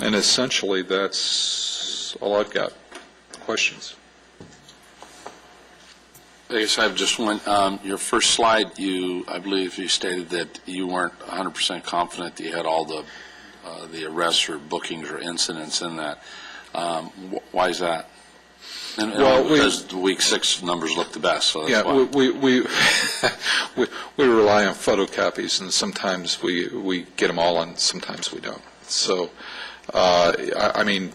And essentially, that's all I've got. Questions? I guess I have just one. Your first slide, I believe you stated that you weren't 100% confident that you had all the arrests or bookings or incidents in that. Why is that? Because the week 6 numbers look the best, so that's why. We rely on photocopies, and sometimes we get them all, and sometimes we don't. So, I mean,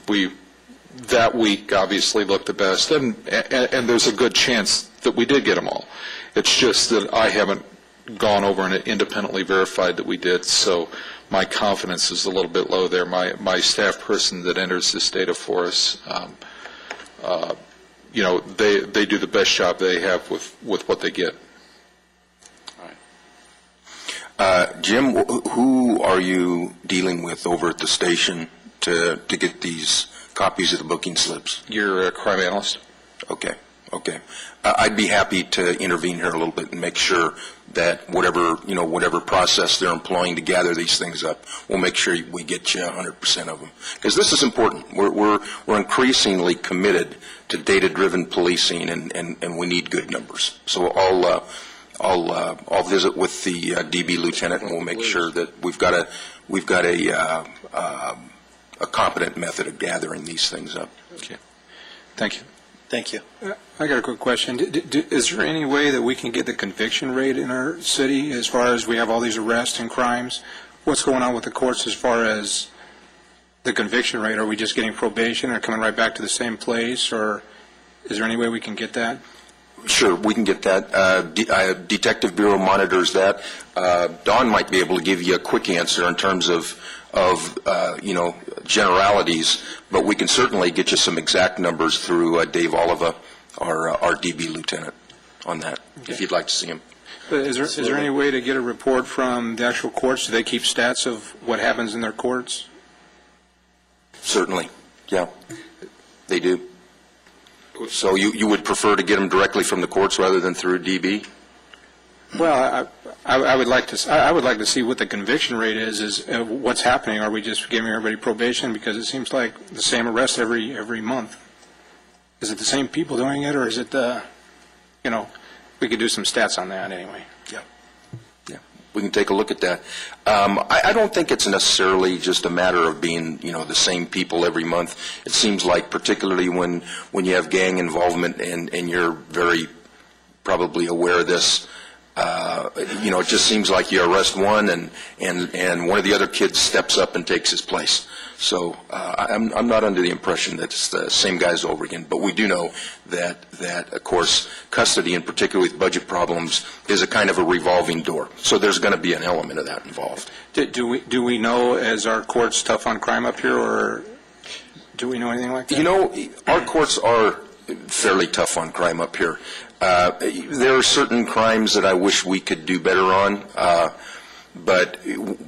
that week obviously looked the best, and there's a good chance that we did get them all. It's just that I haven't gone over and independently verified that we did, so my confidence is a little bit low there. My staff person that enters this data for us, they do the best job they have with what they get. All right. Jim, who are you dealing with over at the station to get these copies of the booking slips? You're a crime analyst. Okay. I'd be happy to intervene here a little bit and make sure that whatever process they're employing to gather these things up, we'll make sure we get you 100% of them. Because this is important. We're increasingly committed to data-driven policing, and we need good numbers. So I'll visit with the DB lieutenant, and we'll make sure that we've got a competent method of gathering these things up. Okay. Thank you. Thank you. I got a quick question. Is there any way that we can get the conviction rate in our city as far as we have all these arrests and crimes? What's going on with the courts as far as the conviction rate? Are we just getting probation or coming right back to the same place, or is there any way we can get that? Sure, we can get that. Detective Bureau monitors that. Don might be able to give you a quick answer in terms of generalities, but we can certainly get you some exact numbers through Dave Oliva, our DB lieutenant, on that, if you'd like to see him. But is there any way to get a report from the actual courts? Do they keep stats of what happens in their courts? Certainly, yeah, they do. So you would prefer to get them directly from the courts rather than through DB? Well, I would like to see what the conviction rate is what's happening. Are we just giving everybody probation? Because it seems like the same arrest every month. Is it the same people doing it, or is it we could do some stats on that anyway. Yeah, we can take a look at that. I don't think it's necessarily just a matter of being, the same people every month. It seems like particularly when you have gang involvement and you're very probably aware of this, it just seems like you arrest one and one of the other kids steps up and takes his place. So I'm not under the impression that it's the same guys over again, but we do know that of course custody, in particular with budget problems, is a kind of a revolving door. So there's going to be an element of that involved. Do we know, is our courts tough on crime up here, or do we know anything like that? Our courts are fairly tough on crime up here. There are certain crimes that I wish we could do better on, but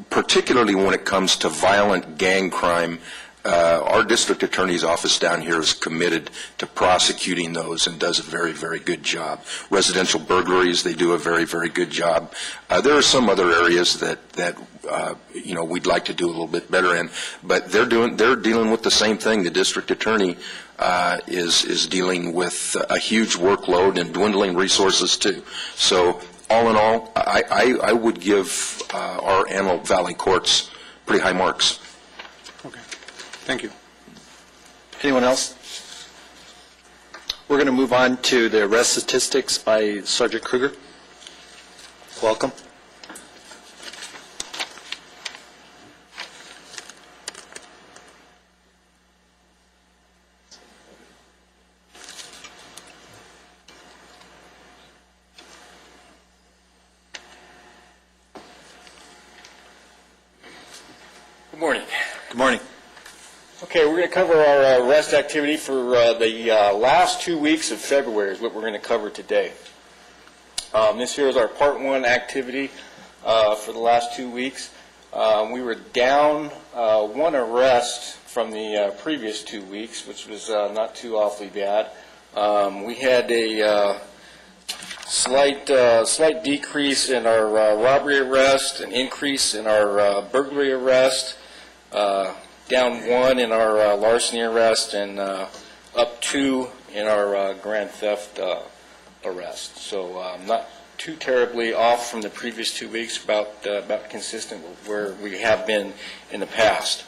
particularly when it comes to violent gang crime, our district attorney's office down here is committed to prosecuting those and does a very, very good job. Residential burglaries, they do a very, very good job. There are some other areas that we'd like to do a little bit better in, but they're dealing with the same thing. The district attorney is dealing with a huge workload and dwindling resources too. So all in all, I would give our Antelope Valley courts pretty high marks. Okay. Thank you. Anyone else? We're going to move on to the arrest statistics by Sergeant Kruger. Welcome. Good morning. Good morning. Okay, we're going to cover our arrest activity for the last 2 weeks of February is what we're going to cover today. This here is our Part 1 activity for the last 2 weeks. We were down one arrest from the previous 2 weeks, which was not too awfully bad. We had a slight decrease in our robbery arrest, an increase in our burglary arrest, down 1 in our larceny arrest, and up 2 in our grand theft arrest. So not too terribly off from the previous 2 weeks, about consistent with where we have been in the past.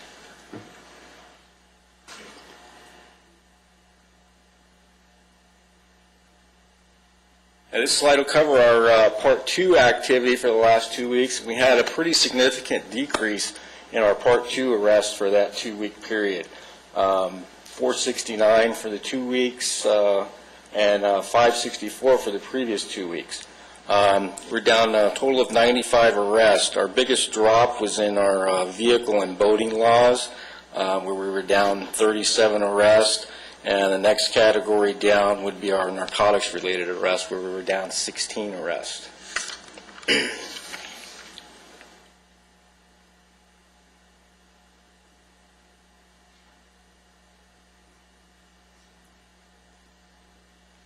Now, this slide will cover our Part 2 activity for the last 2 weeks. We had a pretty significant decrease in our Part 2 arrests for that 2-week period. 469 for the 2 weeks and 564 for the previous 2 weeks. We're down a total of 95 arrests. Our biggest drop was in our vehicle and boating laws, where we were down 37 arrests. And the next category down would be our narcotics-related arrests, where we were down 16 arrests.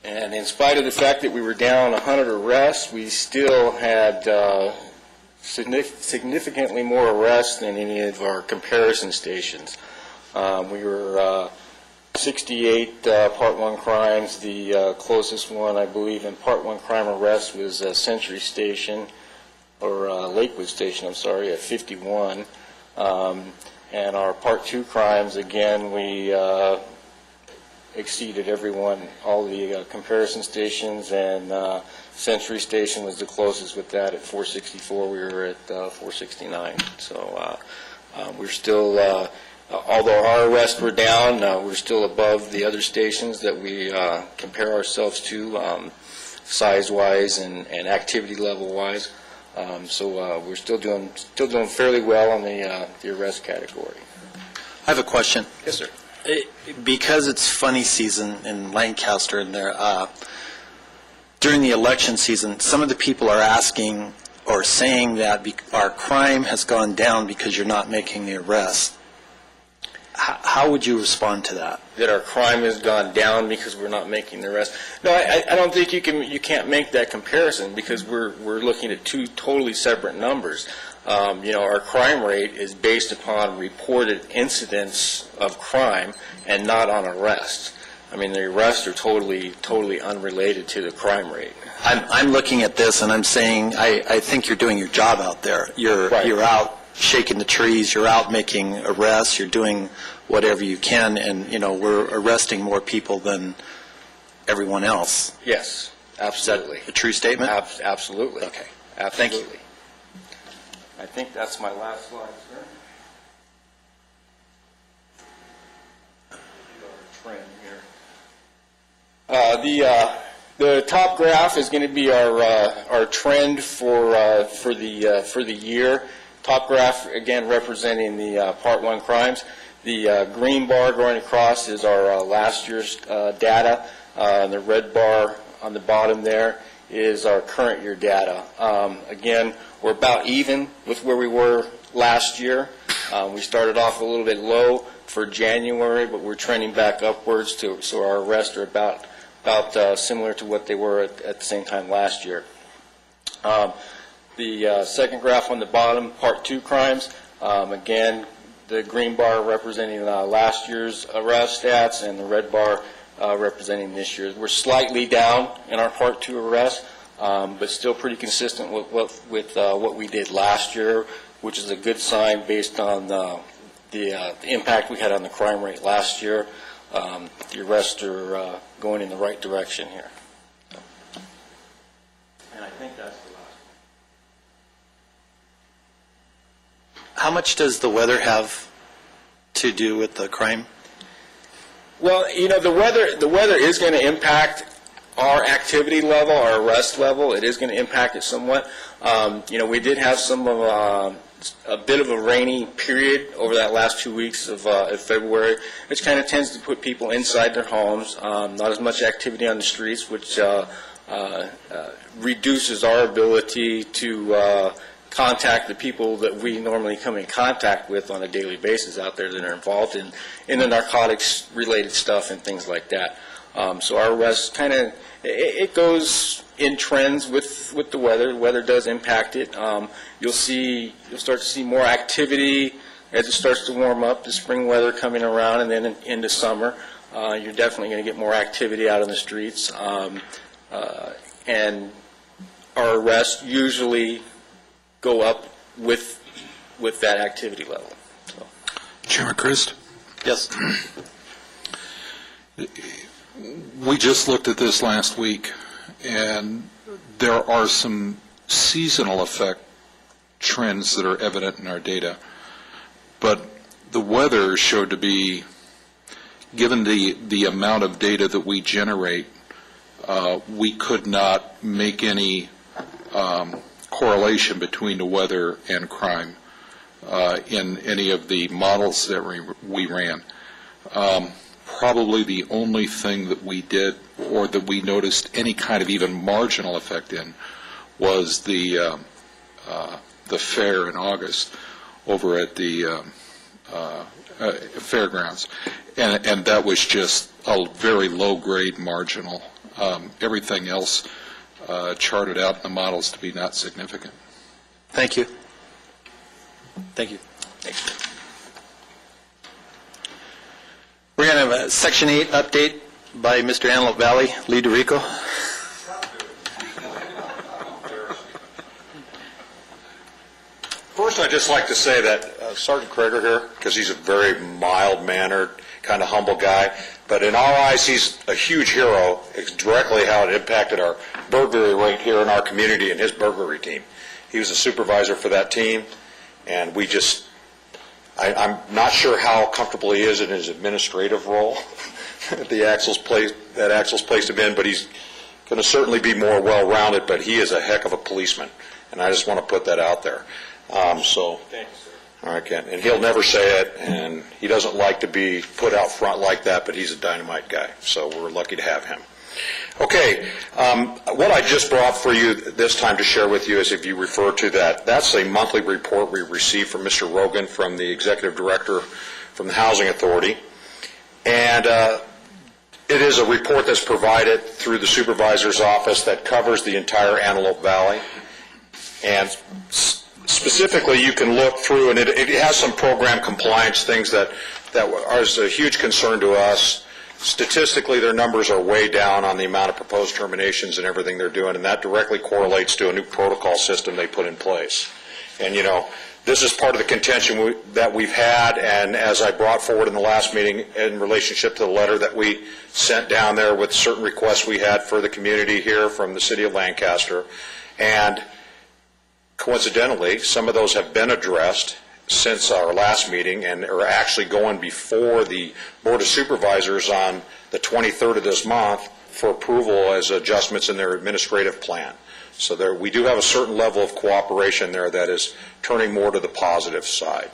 And in spite of the fact that we were down 100 arrests, we still had significantly more arrests than any of our comparison stations. We were 68 Part 1 crimes. The closest one, I believe, in Part 1 crime arrest was Century Station, or Lakewood Station, I'm sorry, at 51. And our Part 2 crimes, again, we exceeded everyone, all the comparison stations, and Century Station was the closest with that at 464. We were at 469. So we're still, although our arrests were down, we're still above the other stations that we compare ourselves to. size-wise and activity level-wise. So we're still doing fairly well on the arrest category. I have a question. Yes, sir. Because it's funny season in Lancaster, and there, during the election season, some of the people are asking or saying that our crime has gone down because you're not making the arrest. How would you respond to that? That our crime has gone down because we're not making the arrest? No, I don't think you can't make that comparison, because we're looking at two totally separate numbers. Our crime rate is based upon reported incidents of crime and not on arrest. I mean, the arrests are totally unrelated to the crime rate. I'm looking at this and I'm saying, I think you're doing your job out there. You're out shaking the trees, you're out making arrests, you're doing whatever you can, and, we're arresting more people than everyone else. Yes, absolutely. Is that a true statement? Absolutely. Okay. Absolutely. Thank you. I think that's my last slide, sir. Trend here. The top graph is going to be our trend for the year. Top graph again representing the Part 1 crimes. The green bar going across is our last year's data. The red bar on the bottom there is our current year data. Again, we're about even with where we were last year. We started off a little bit low for January, but we're trending back upwards so our arrests are about similar to what they were at the same time last year. The second graph on the bottom, Part 2 crimes, again, the green bar representing last year's arrest stats and the red bar representing this year's. We're slightly down in our Part 2 arrests, but still pretty consistent with what we did last year, which is a good sign based on the impact we had on the crime rate last year. The arrests are going in the right direction here. And I think that's the last one. How much does the weather have to do with the crime? Well, the weather is going to impact our activity level, our arrest level. It is going to impact it somewhat. We did have a bit of a rainy period over that last 2 weeks of February, which kind of tends to put people inside their homes. Not as much activity on the streets, which reduces our ability to contact the people that we normally come in contact with on a daily basis out there that are involved in the narcotics-related stuff and things like that. So our arrests it goes in trends with the weather. The weather does impact it. You'll start to see more activity as it starts to warm up, the spring weather coming around, and then into summer. You're definitely going to get more activity out on the streets. And our arrests usually go up with that activity level. So. Chairman Christ? Yes. We just looked at this last week, and there are some seasonal effect trends that are evident in our data. But the weather showed to be, given the amount of data that we generate, we could not make any correlation between the weather and crime in any of the models that we ran. Probably the only thing that we did, or that we noticed any kind of even marginal effect in, was the fair in August over at the fairgrounds, and that was just a very low-grade marginal. Everything else charted out in the models to be not significant. Thank you. Thank you. Thanks. We're going to have a Section 8 update by Mr. Antelope Valley, Lee DeRico. First, I'd just like to say that Sergeant Krager here, because he's a very mild-mannered, kind of humble guy, but in our eyes, he's a huge hero. It's directly how it impacted our burglary rate here in our community and his burglary team. He was a supervisor for that team, and we just, I'm not sure how comfortable he is in his administrative role that Axel's placed him in, but he's going to certainly be more well-rounded, but he is a heck of a policeman, and I just want to put that out there. So, Thank you, sir. all right, Ken, and he'll never say it, and he doesn't like to be put out front like that, but he's a dynamite guy, so we're lucky to have him. Okay, what I just brought for you this time to share with you is, if you refer to that, that's a monthly report we received from Mr. Rogan, from the Executive Director from the Housing Authority. And it is a report that's provided through the Supervisor's Office that covers the entire Antelope Valley. And specifically, you can look through, and it has some program compliance things that are a huge concern to us. Statistically, their numbers are way down on the amount of proposed terminations and everything they're doing, and that directly correlates to a new protocol system they put in place. And, you know, this is part of the contention that we've had, and as I brought forward in the last meeting in relationship to the letter that we sent down there with certain requests we had for the community here from the City of Lancaster. And coincidentally, some of those have been addressed since our last meeting and are actually going before the Board of Supervisors on the 23rd of this month for approval as adjustments in their administrative plan. So there, we do have a certain level of cooperation there that is turning more to the positive side.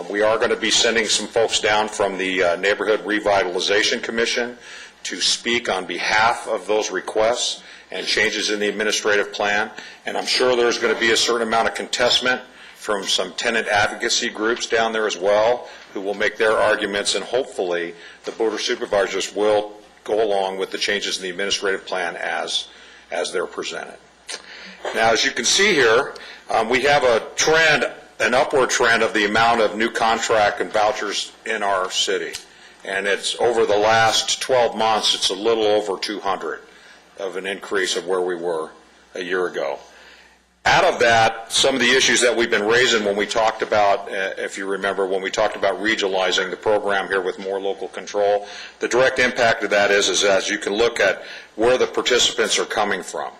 We are going to be sending some folks down from the Neighborhood Revitalization Commission to speak on behalf of those requests and changes in the administrative plan. And I'm sure there's going to be a certain amount of contestment from some tenant advocacy groups down there as well, who will make their arguments, and hopefully the Board of Supervisors will go along with the changes in the administrative plan as they're presented. Now, as you can see here, we have a trend, an upward trend of the amount of new contract and vouchers in our city. And it's over the last 12 months, it's a little over 200 of an increase of where we were a year ago. Out of that, some of the issues that we've been raising when we talked about, if you remember, when we talked about regionalizing the program here with more local control, the direct impact of that is as you can look at where the participants are coming from.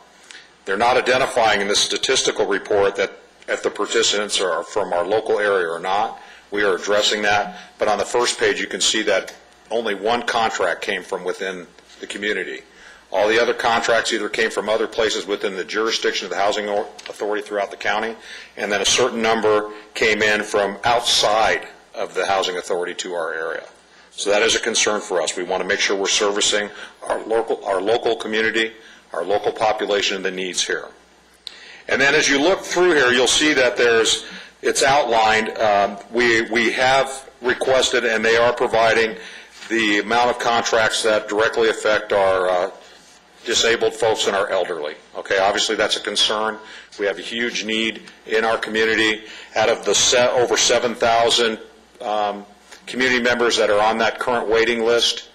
They're not identifying in the statistical report that if the participants are from our local area or not. We are addressing that, but on the first page you can see that only one contract came from within the community. All the other contracts either came from other places within the jurisdiction of the Housing Authority throughout the county, and then a certain number came in from outside of the Housing Authority to our area. So that is a concern for us. We want to make sure we're servicing our local community, our local population, and the needs here. And then as you look through here, you'll see that it's outlined. We have requested, and they are providing, the amount of contracts that directly affect our disabled folks and our elderly. Okay, obviously that's a concern. We have a huge need in our community. Out of the over 7,000 community members that are on that current waiting list,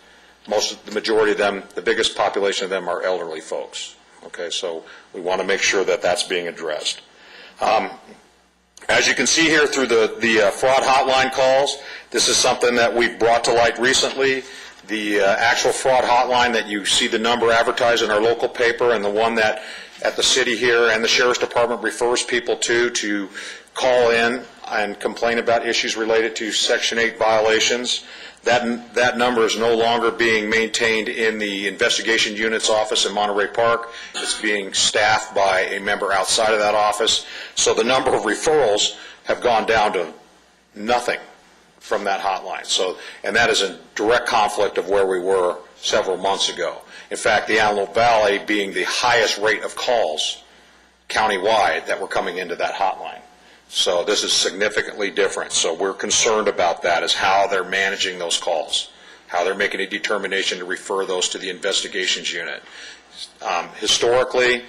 the majority of them, the biggest population of them are elderly folks. Okay, so we want to make sure that that's being addressed. As you can see here through the fraud hotline calls, this is something that we've brought to light recently. The actual fraud hotline that you see the number advertised in our local paper, and the one that at the city here and the Sheriff's Department refers people to call in and complain about issues related to Section 8 violations. That number is no longer being maintained in the investigation unit's office in Monterey Park. It's being staffed by a member outside of that office. So the number of referrals have gone down to nothing from that hotline. So, and that is in direct conflict of where we were several months ago. In fact, the Antelope Valley being the highest rate of calls countywide that were coming into that hotline. So this is significantly different. So we're concerned about that, is how they're managing those calls, how they're making a determination to refer those to the investigations unit. Historically,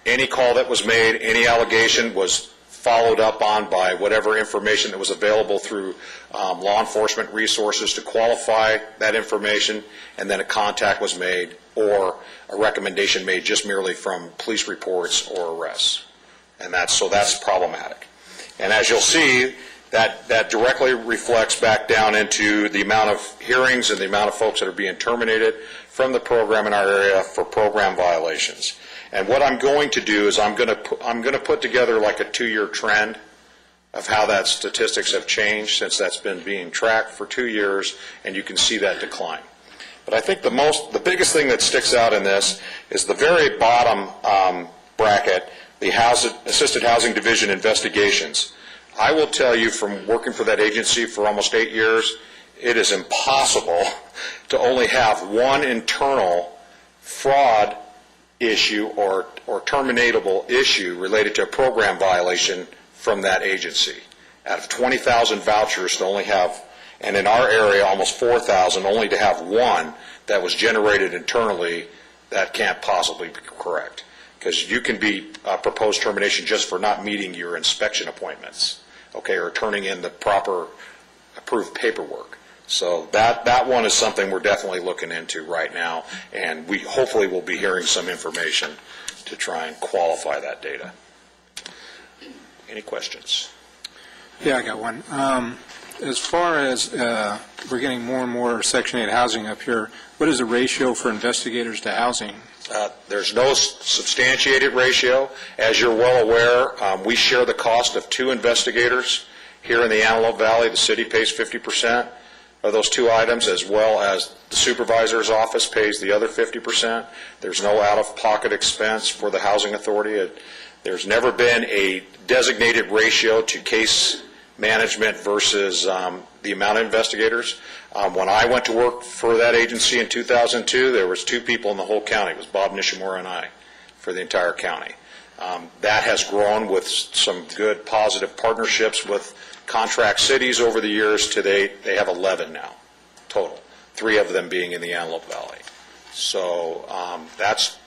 any call that was made, any allegation was followed up on by whatever information that was available through law enforcement resources to qualify that information, and then a contact was made or a recommendation made just merely from police reports or arrests. And so that's problematic. And as you'll see, that directly reflects back down into the amount of hearings and the amount of folks that are being terminated from the program in our area for program violations. And what I'm going to do is I'm going to put together like a 2-year trend of how that statistics have changed since that's been being tracked for 2 years, and you can see that decline. But I think the biggest thing that sticks out in this is the very bottom bracket, the Assisted Housing Division investigations. I will tell you from working for that agency for almost 8 years, it is impossible to only have one internal fraud issue or terminatable issue related to a program violation from that agency. Out of 20,000 vouchers to only have, and in our area almost 4,000, only to have one that was generated internally, that can't possibly be correct. Because you can be proposed termination just for not meeting your inspection appointments, okay, or turning in the proper approved paperwork. So that one is something we're definitely looking into right now, and we hopefully will be hearing some information to try and qualify that data. Any questions? Yeah, I got one. As far as we're getting more and more Section 8 housing up here, what is the ratio for investigators to housing? There's no substantiated ratio. As you're well aware, we share the cost of 2 investigators here in the Antelope Valley. The city pays 50% of those 2 items, as well as the supervisor's office pays the other 50%. There's no out-of-pocket expense for the housing authority. There's never been a designated ratio to case management versus the amount of investigators. When I went to work for that agency in 2002, there was 2 people in the whole county. It was Bob Nishimura and I for the entire county. That has grown with some good positive partnerships with contract cities over the years. Today, they have 11 now, total, 3 of them being in the Antelope Valley. So that's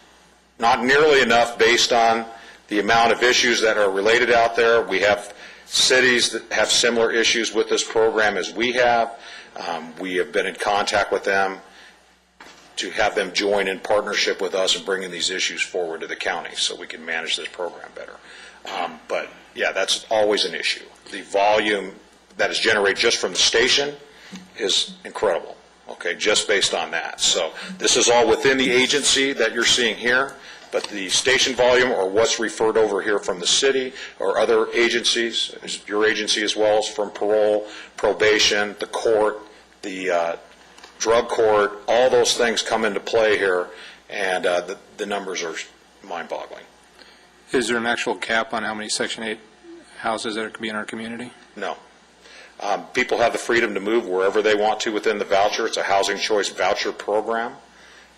not nearly enough based on the amount of issues that are related out there. We have cities that have similar issues with this program as we have. We have been in contact with them to have them join in partnership with us in bringing these issues forward to the county so we can manage this program better. But yeah, that's always an issue. The volume that is generated just from the station is incredible, okay, just based on that. So this is all within the agency that you're seeing here, but the station volume or what's referred over here from the city or other agencies, your agency as well as from parole, probation, the court, the drug court, all those things come into play here, and the numbers are mind-boggling. Is there an actual cap on how many Section 8 houses there could be in our community? No. People have the freedom to move wherever they want to within the voucher. It's a housing choice voucher program,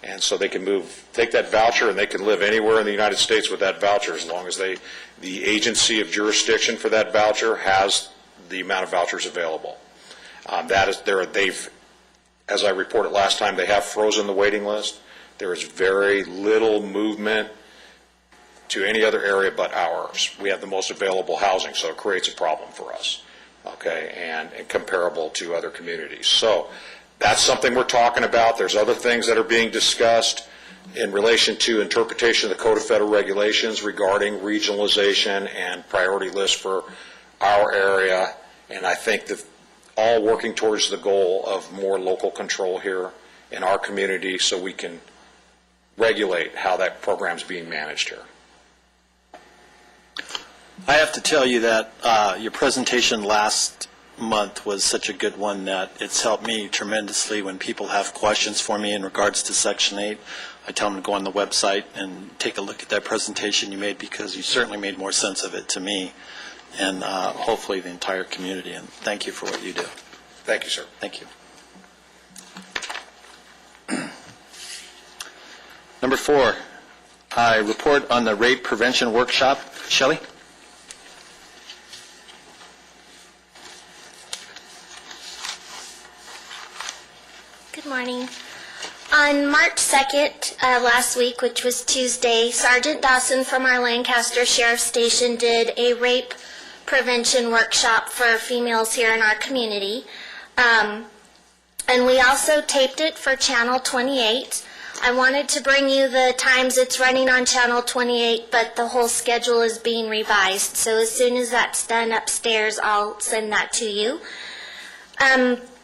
and so they can take that voucher and they can live anywhere in the United States with that voucher as long as the agency of jurisdiction for that voucher has the amount of vouchers available. As I reported last time, they have frozen the waiting list. There is very little movement to any other area but ours. We have the most available housing, so it creates a problem for us, okay, and comparable to other communities. So that's something we're talking about. There's other things that are being discussed in relation to interpretation of the Code of Federal Regulations regarding regionalization and priority lists for our area, and I think that all working towards the goal of more local control here in our community so we can regulate how that program's being managed here. I have to tell you that your presentation last month was such a good one that it's helped me tremendously when people have questions for me in regards to Section 8. I tell them to go on the website and take a look at that presentation you made because you certainly made more sense of it to me and hopefully the entire community. And thank you for what you do. Thank you, sir. Thank you. Number 4, I report on the rape prevention workshop. Shelley? Good morning. On March 2nd, last week, which was Tuesday, Sergeant Dawson from our Lancaster Sheriff Station did a rape prevention workshop for females here in our community. And we also taped it for Channel 28. I wanted to bring you the times it's running on Channel 28, but the whole schedule is being revised. So as soon as that's done upstairs, I'll send that to you.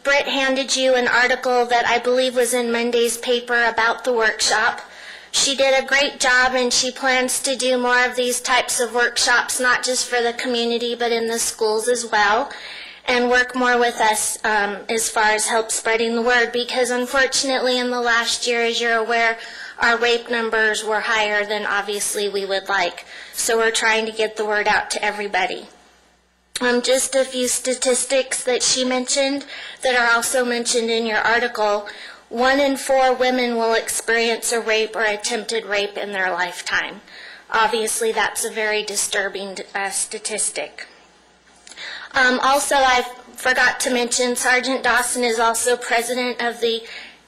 Britt handed you an article that I believe was in Monday's paper about the workshop. She did a great job, and she plans to do more of these types of workshops, not just for the community, but in the schools as well. and work more with us as far as help spreading the word, because unfortunately in the last year, as you're aware, our rape numbers were higher than obviously we would like. So we're trying to get the word out to everybody. Just a few statistics that she mentioned that are also mentioned in your article. 1 in 4 women will experience a rape or attempted rape in their lifetime. Obviously, that's a very disturbing statistic. Also, I forgot to mention, Sergeant Dawson is also president of the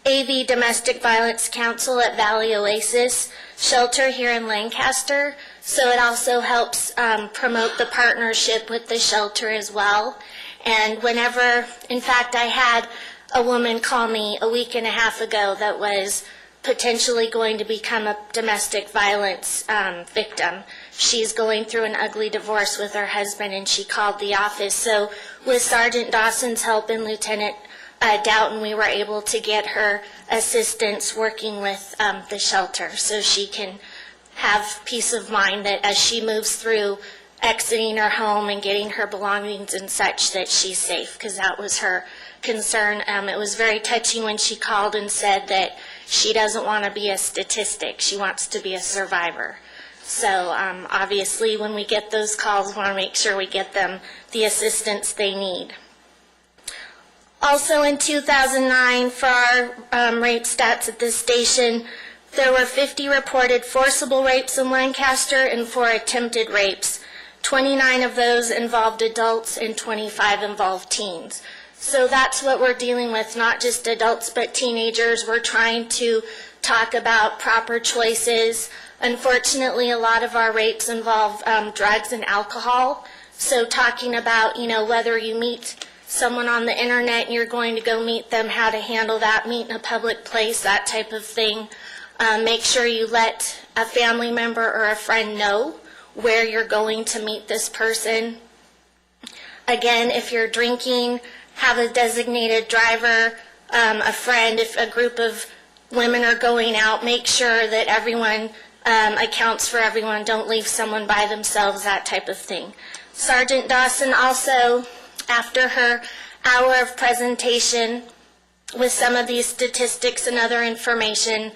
AV Domestic Violence Council at Valley Oasis Shelter here in Lancaster. So it also helps promote the partnership with the shelter as well. And whenever, in fact, I had a woman call me a week and a half ago that was potentially going to become a domestic violence victim. She's going through an ugly divorce with her husband, and she called the office. So with Sergeant Dawson's help and Lieutenant Doughton, we were able to get her assistance working with the shelter so she can have peace of mind that as she moves through exiting her home and getting her belongings and such, that she's safe, because that was her concern. It was very touching when she called and said that she doesn't want to be a statistic. She wants to be a survivor. So obviously when we get those calls, we want to make sure we get them the assistance they need. Also in 2009, for our rape stats at this station, there were 50 reported forcible rapes in Lancaster and 4 attempted rapes. 29 of those involved adults and 25 involved teens. So that's what we're dealing with, not just adults but teenagers. We're trying to talk about proper choices. Unfortunately, a lot of our rapes involve drugs and alcohol. So talking about, whether you meet someone on the internet and you're going to go meet them, how to handle that, meet in a public place, that type of thing. Make sure you let a family member or a friend know where you're going to meet this person. Again, if you're drinking, have a designated driver, a friend. If a group of women are going out, make sure that everyone accounts for everyone. Don't leave someone by themselves, that type of thing. Sergeant Dawson also, after her hour of presentation with some of these statistics and other information,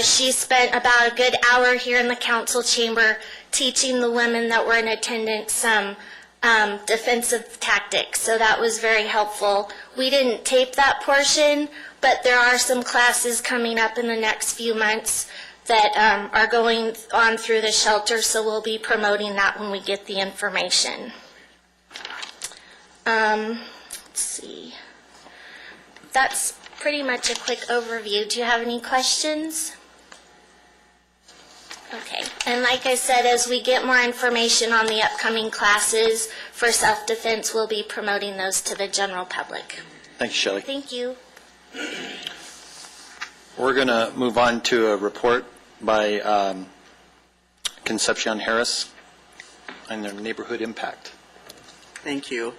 she spent about a good hour here in the council chamber teaching the women that were in attendance some defensive tactics. So that was very helpful. We didn't tape that portion, but there are some classes coming up in the next few months that are going on through the shelter, so we'll be promoting that when we get the information. Let's see. That's pretty much a quick overview. Do you have any questions? Okay. And like I said, as we get more information on the upcoming classes for self-defense, we'll be promoting those to the general public. Thank you, Shelley. Thank you. We're going to move on to a report by Concepcion Harris on their neighborhood impact. Thank you.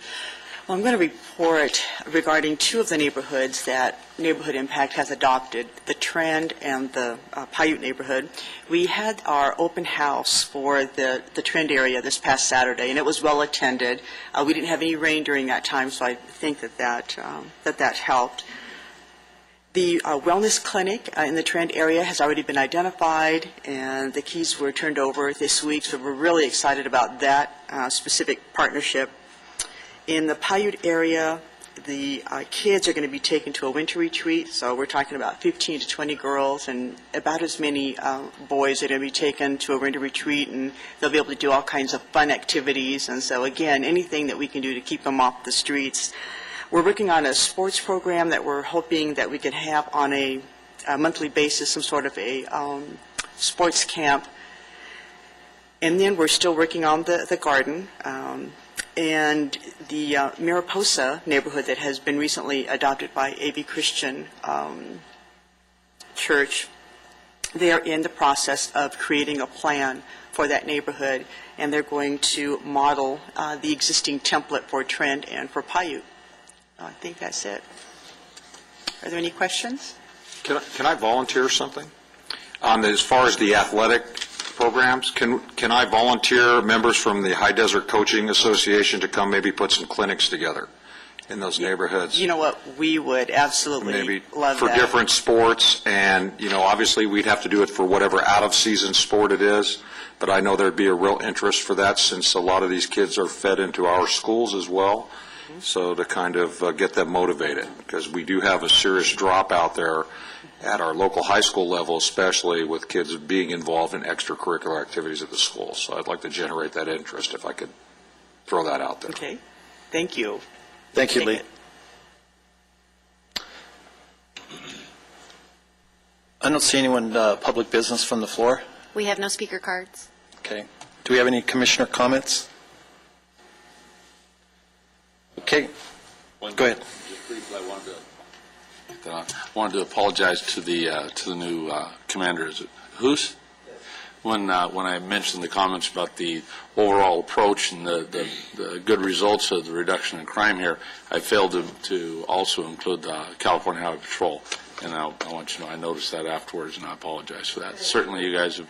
Well, I'm going to report regarding 2 of the neighborhoods that Neighborhood Impact has adopted, the Trend and the Paiute neighborhood. We had our open house for the Trend area this past Saturday, and it was well attended. We didn't have any rain during that time, so I think that helped. The wellness clinic in the Trend area has already been identified, and the keys were turned over this week, so we're really excited about that specific partnership. In the Paiute area, the kids are going to be taken to a winter retreat, so we're talking about 15 to 20 girls, and about as many boys are going to be taken to a winter retreat, and they'll be able to do all kinds of fun activities. And so, again, anything that we can do to keep them off the streets. We're working on a sports program that we're hoping that we could have on a monthly basis, some sort of a sports camp. And then we're still working on the garden. And the Mariposa neighborhood that has been recently adopted by AV Christian Church, they are in the process of creating a plan for that neighborhood, and they're going to model the existing template for Trend and for Paiute. I think that's it. Are there any questions? Can I volunteer something? As far as the athletic programs, can I volunteer members from the High Desert Coaching Association to come maybe put some clinics together? in those neighborhoods. You know what, we would absolutely Maybe love for that. different sports, and, obviously, we'd have to do it for whatever out-of-season sport it is, but I know there'd be a real interest for that, since a lot of these kids are fed into our schools as well, so to kind of get them motivated, because we do have a serious drop out there at our local high school level, especially with kids being involved in extracurricular activities at the school, so I'd like to generate that interest, if I could throw that out there. Okay, thank you. Thank you, Take Lee. it. I don't see anyone, public business from the floor. We have no speaker cards. Okay. Do we have any commissioner comments? Okay. Go ahead. Just briefly, I wanted to apologize to the new commander. Is it Hoos? When I mentioned the comments about the overall approach and the good results of the reduction in crime here, I failed to also include the California Highway Patrol. And I want you to know I noticed that afterwards, and I apologize for that. Certainly, you guys have.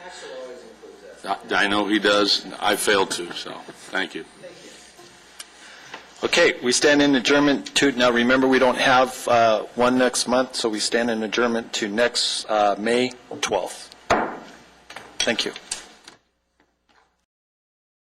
I know he does. And I failed to. So, thank you. Okay, we stand in adjournment to, now remember, we don't have one next month, so we stand in adjournment to next May 12th. Thank you.